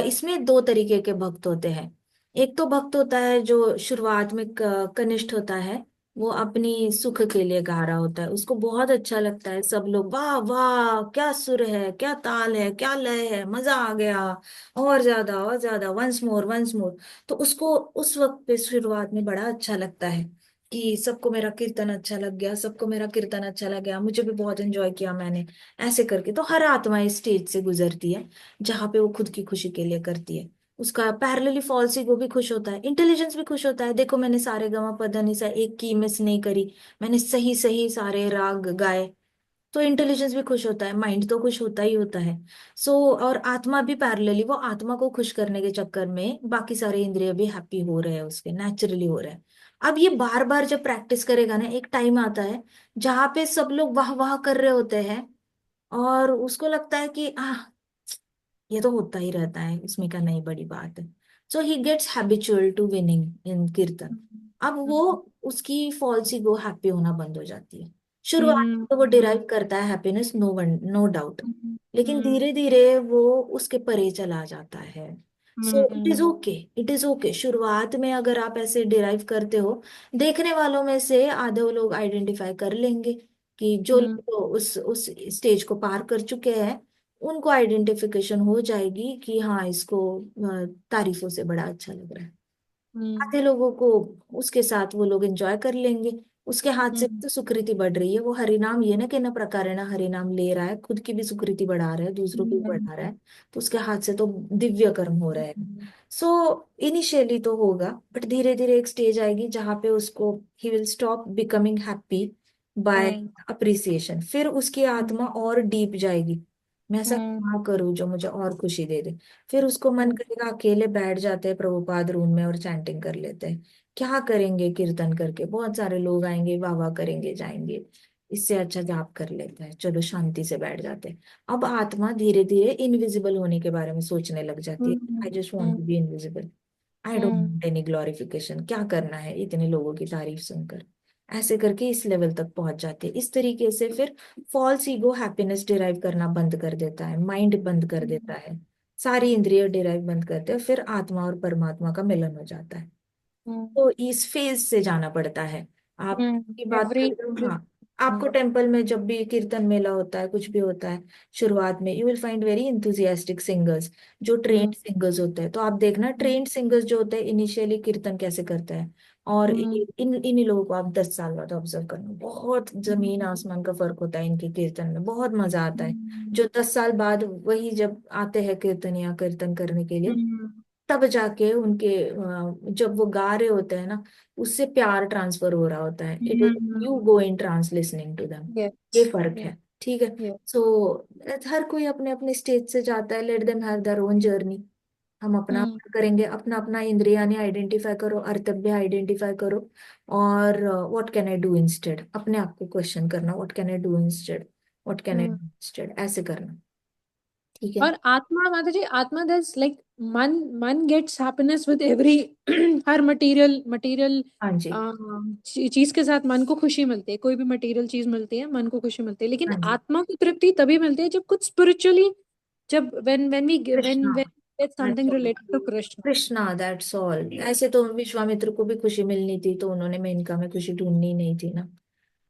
इसमें दो तरीके के भक्त होते हैं। एक तो भक्त होता है जो शुरुआत में कनिष्ठ होता है, वो अपनी सुख के लिए गा रहा होता है, उसको बहुत अच्छा लगता है, सब लोग वाह वाह क्या सुर है, क्या ताल है, क्या लय है, मजा आ गया, और ज्यादा, वंस मोर वंस मोर। तो उसको उस वक्त पे शुरुआत में बड़ा अच्छा लगता है कि सबको मेरा कीर्तन अच्छा लग गया, सबको मेरा कीर्तन अच्छा लग गया, मुझे भी बहुत एंजॉय किया मैंने। ऐसे करके तो हर आत्मा इस स्टेज से गुजरती है जहाँ पे वो खुद की खुशी के लिए करती है। उसका पैरेलली फॉल्स ईगो भी खुश होता है, इंटेलिजेंस भी खुश होता है। देखो मैंने सारे गमा पधा निसा एक की मिस नहीं करी, मैंने सही सही सारे राग गाए। तो इंटेलिजेंस भी खुश होता है, माइंड तो खुश होता ही होता है। सो और आत्मा भी पैरेलली, वो आत्मा को खुश करने के चक्कर में बाकी सारे इंद्रिय भी हैप्पी हो रहे हैं, उसके नेचुरली हो रहे हैं। अब ये बार बार जब प्रैक्टिस करेगा ना, एक टाइम आता है जहाँ पे सब लोग वाह वाह कर रहे होते हैं, और उसको लगता है कि ये तो होता ही रहता है, इसमें क्या नई बड़ी बात है। So he gets habitual to winning in kirtan. अब वो उसकी फॉल्स ईगो हैप्पी होना बंद हो जाती है। शुरुआत में हम्म। तो वो डिराइव करता है happiness, no one no doubt. लेकिन हम्म। धीरे धीरे वो उसके परे चला जाता है। So it is hmm. Okay, it is okay. शुरुआत में अगर आप ऐसे डिराइव करते हो, देखने वालों में से आधे लोग आइडेंटिफाई कर लेंगे, कि जो हम्म। लोग उस स्टेज को पार कर चुके हैं, उनको आइडेंटिफिकेशन हो जाएगी कि हाँ इसको तारीफों से बड़ा अच्छा लग रहा है। हम्म आधे लोगों को उसके साथ वो लोग एंजॉय कर लेंगे, उसके हाथ से हम्म तो सुकृति बढ़ रही है, वो हरिनाम ये ना कि ना प्रकार है ना हरिनाम ले रहा है, खुद की भी सुकृति बढ़ा रहा है, दूसरों की भी बढ़ा रहा है, तो उसके हाथ से तो दिव्य कर्म हो रहे हैं। सो इनिशियली तो होगा, बट धीरे धीरे एक स्टेज आएगी जहां पे उसको he will stop becoming happy by hmm appreciation, फिर उसकी आत्मा और डीप जाएगी, मैं ऐसा हम्म क्या करूं जो मुझे और खुशी दे दे। फिर उसको मन हम्म करेगा अकेले बैठ जाते हैं प्रभुपाद रूम में और चैंटिंग कर लेते हैं, क्या करेंगे कीर्तन करके, बहुत सारे लोग आएंगे वाह वाह करेंगे जाएंगे, इससे अच्छा जाप कर लेते हैं, चलो शांति से बैठ जाते हैं। अब आत्मा धीरे धीरे इनविजिबल होने के बारे में सोचने लग जाती है, I just want hmm to be invisible, I don't hmm want any glorification, क्या करना है इतने लोगों की तारीफ सुनकर, ऐसे करके इस लेवल तक पहुंच जाते हैं। इस तरीके से फिर फॉल्स ईगो हैप्पीनेस डिराइव करना बंद कर देता है, माइंड बंद कर देता है, सारी इंद्रिय डिराइव बंद करते हैं, फिर आत्मा और परमात्मा का मिलन हो जाता है। तो इस फेज से जाना पड़ता है। आप की बात एवरी करें तो हाँ, आपको टेम्पल में जब भी कीर्तन मेला होता है कुछ भी होता है, शुरुआत में you will find very enthusiastic singers, जो ट्रेन्ड सिंगर्स होते हैं, तो आप देखना ट्रेन्ड सिंगर्स जो होते हैं इनिशियली कीर्तन कैसे करते हैं, और इन्हीं लोगों को आप 10 साल बाद ऑब्जर्व करना, बहुत जमीन आसमान का फर्क होता है इनके कीर्तन में, बहुत मजा आता है। जो 10 साल बाद वही जब आते हैं कीर्तन या कीर्तन करने के लिए, तब जाके उनके जब वो गा रहे होते हैं ना, उससे प्यार ट्रांसफर हो रहा होता है, it is you go in trance listening to them, ये यस फर्क यस है। ठीक है। सो हर कोई अपने अपने स्टेज से जाता है, let them have their own journey, हम अपना करेंगे, अपना अपना इंद्रियानी आइडेंटिफाई करो, अर्तव्य आइडेंटिफाई करो, और what can I do instead, अपने आप को क्वेश्चन करना, what can I do instead, what can I do instead, ऐसे करना। ठीक है। और आत्मा माता जी, आत्मा दैट्स लाइक मन, मन गेट्स हैप्पीनेस विद एवरी हर मटेरियल हाँ जी। चीज के साथ मन को खुशी मिलती है, कोई भी मटेरियल चीज मिलती है मन को खुशी मिलती है, लेकिन हाँ जी। आत्मा को तृप्ति तभी मिलती है जब कुछ स्पिरिचुअली, जब when we Krishna, when get that's something all. Related to Krishna. Krishna, that's all. ऐसे तो विश्वामित्र को भी खुशी मिलनी थी, तो उन्होंने मेनका में खुशी ढूंढनी नहीं थी ना,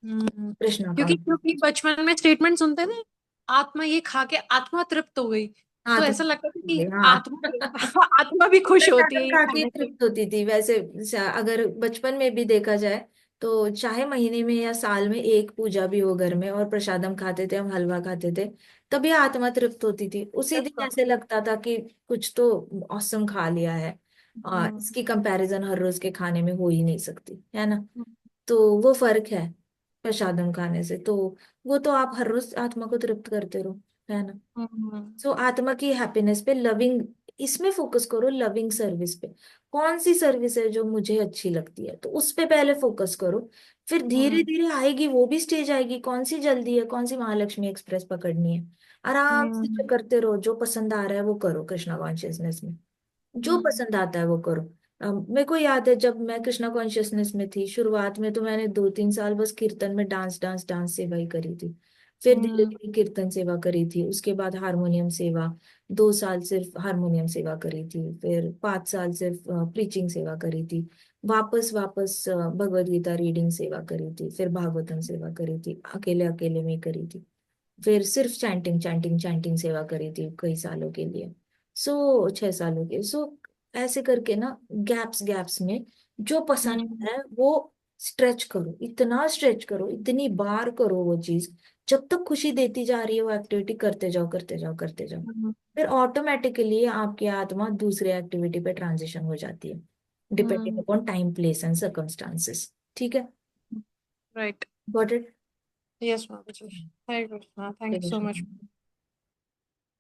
कृष्णा का। क्योंकि क्योंकि बचपन में स्टेटमेंट सुनते थे, आत्मा ये खा के आत्मा तृप्त हो गई, हाँ तो तो ऐसा लगता था कि हाँ आत्मा आत्मा भी खुश होती है प्रसादम ये खा के खाने से। तृप्त होती थी वैसे। अगर बचपन में भी देखा जाए तो चाहे महीने में या साल में एक पूजा भी हो घर में और प्रसादम खाते थे हम, हलवा खाते थे, तभी आत्मा तृप्त होती थी, उसी दिन ऐसे लगता था कि कुछ तो औसम खा लिया है, और इसकी कंपैरिजन हर रोज के खाने में हो ही नहीं सकती है ना। तो वो फर्क है प्रसादम खाने से, तो वो तो आप हर रोज आत्मा को तृप्त करते रहो, है ना। सो आत्मा की हैप्पीनेस पे लविंग, इसमें फोकस करो, लविंग सर्विस पे, कौन सी सर्विस है जो मुझे अच्छी लगती है तो उस पे पहले फोकस करो, फिर धीरे धीरे आएगी, वो भी स्टेज आएगी, कौन सी जल्दी है, कौन सी महालक्ष्मी एक्सप्रेस पकड़नी है, आराम से जो करते रहो, जो पसंद आ रहा है वो करो कृष्णा कॉन्शियसनेस में, जो पसंद आता है वो करो। मेरे को याद है जब मैं कृष्णा कॉन्शियसनेस में थी, शुरुआत में तो मैंने 2-3 साल बस कीर्तन में डांस डांस डांस सेवा ही करी थी, फिर धीरे धीरे कीर्तन सेवा करी थी, उसके बाद हारमोनियम सेवा, 2 साल सिर्फ हारमोनियम सेवा करी थी, फिर 5 साल सिर्फ प्रीचिंग सेवा करी थी, वापस वापस भगवत गीता रीडिंग सेवा करी थी, फिर भागवतम सेवा करी थी, अकेले अकेले में करी थी, फिर सिर्फ चैंटिंग चैंटिंग चैंटिंग सेवा करी थी कई सालों के लिए, 6 सालों के। ऐसे करके ना गैप्स गैप्स में जो पसंद है वो स्ट्रेच करो, इतना स्ट्रेच करो, इतनी बार करो वो चीज, जब तक खुशी देती जा रही है वो एक्टिविटी करते जाओ करते जाओ करते जाओ, फिर ऑटोमेटिकली आपकी आत्मा दूसरे एक्टिविटी पे ट्रांजिशन हो जाती है, depending upon time place and circumstances. ठीक है। राइट। Got it. यस माता जी, Hare Krishna, thank you so much.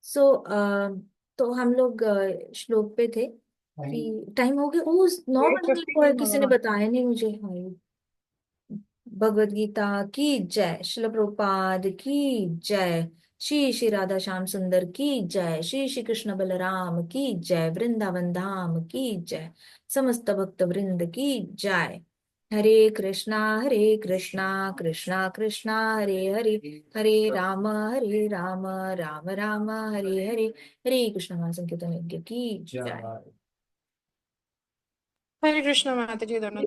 So तो हम लोग श्लोक पे थे कि टाइम हो गया, ओ 9 बजने को है, किसी ने बताया नहीं मुझे। हाय, भगवत गीता की जय, शिल प्रभुपाद की जय, श्री श्री राधा श्याम सुंदर की जय, श्री श्री कृष्ण बलराम की जय, वृंदावन धाम की जय, समस्त भक्त वृंद की जय। हरे कृष्णा कृष्णा कृष्णा हरे हरे, हरे राम राम राम हरे हरे, हरे कृष्ण महासंकीर्तन यज्ञ की जय। हरे कृष्णा माता जी, दोनों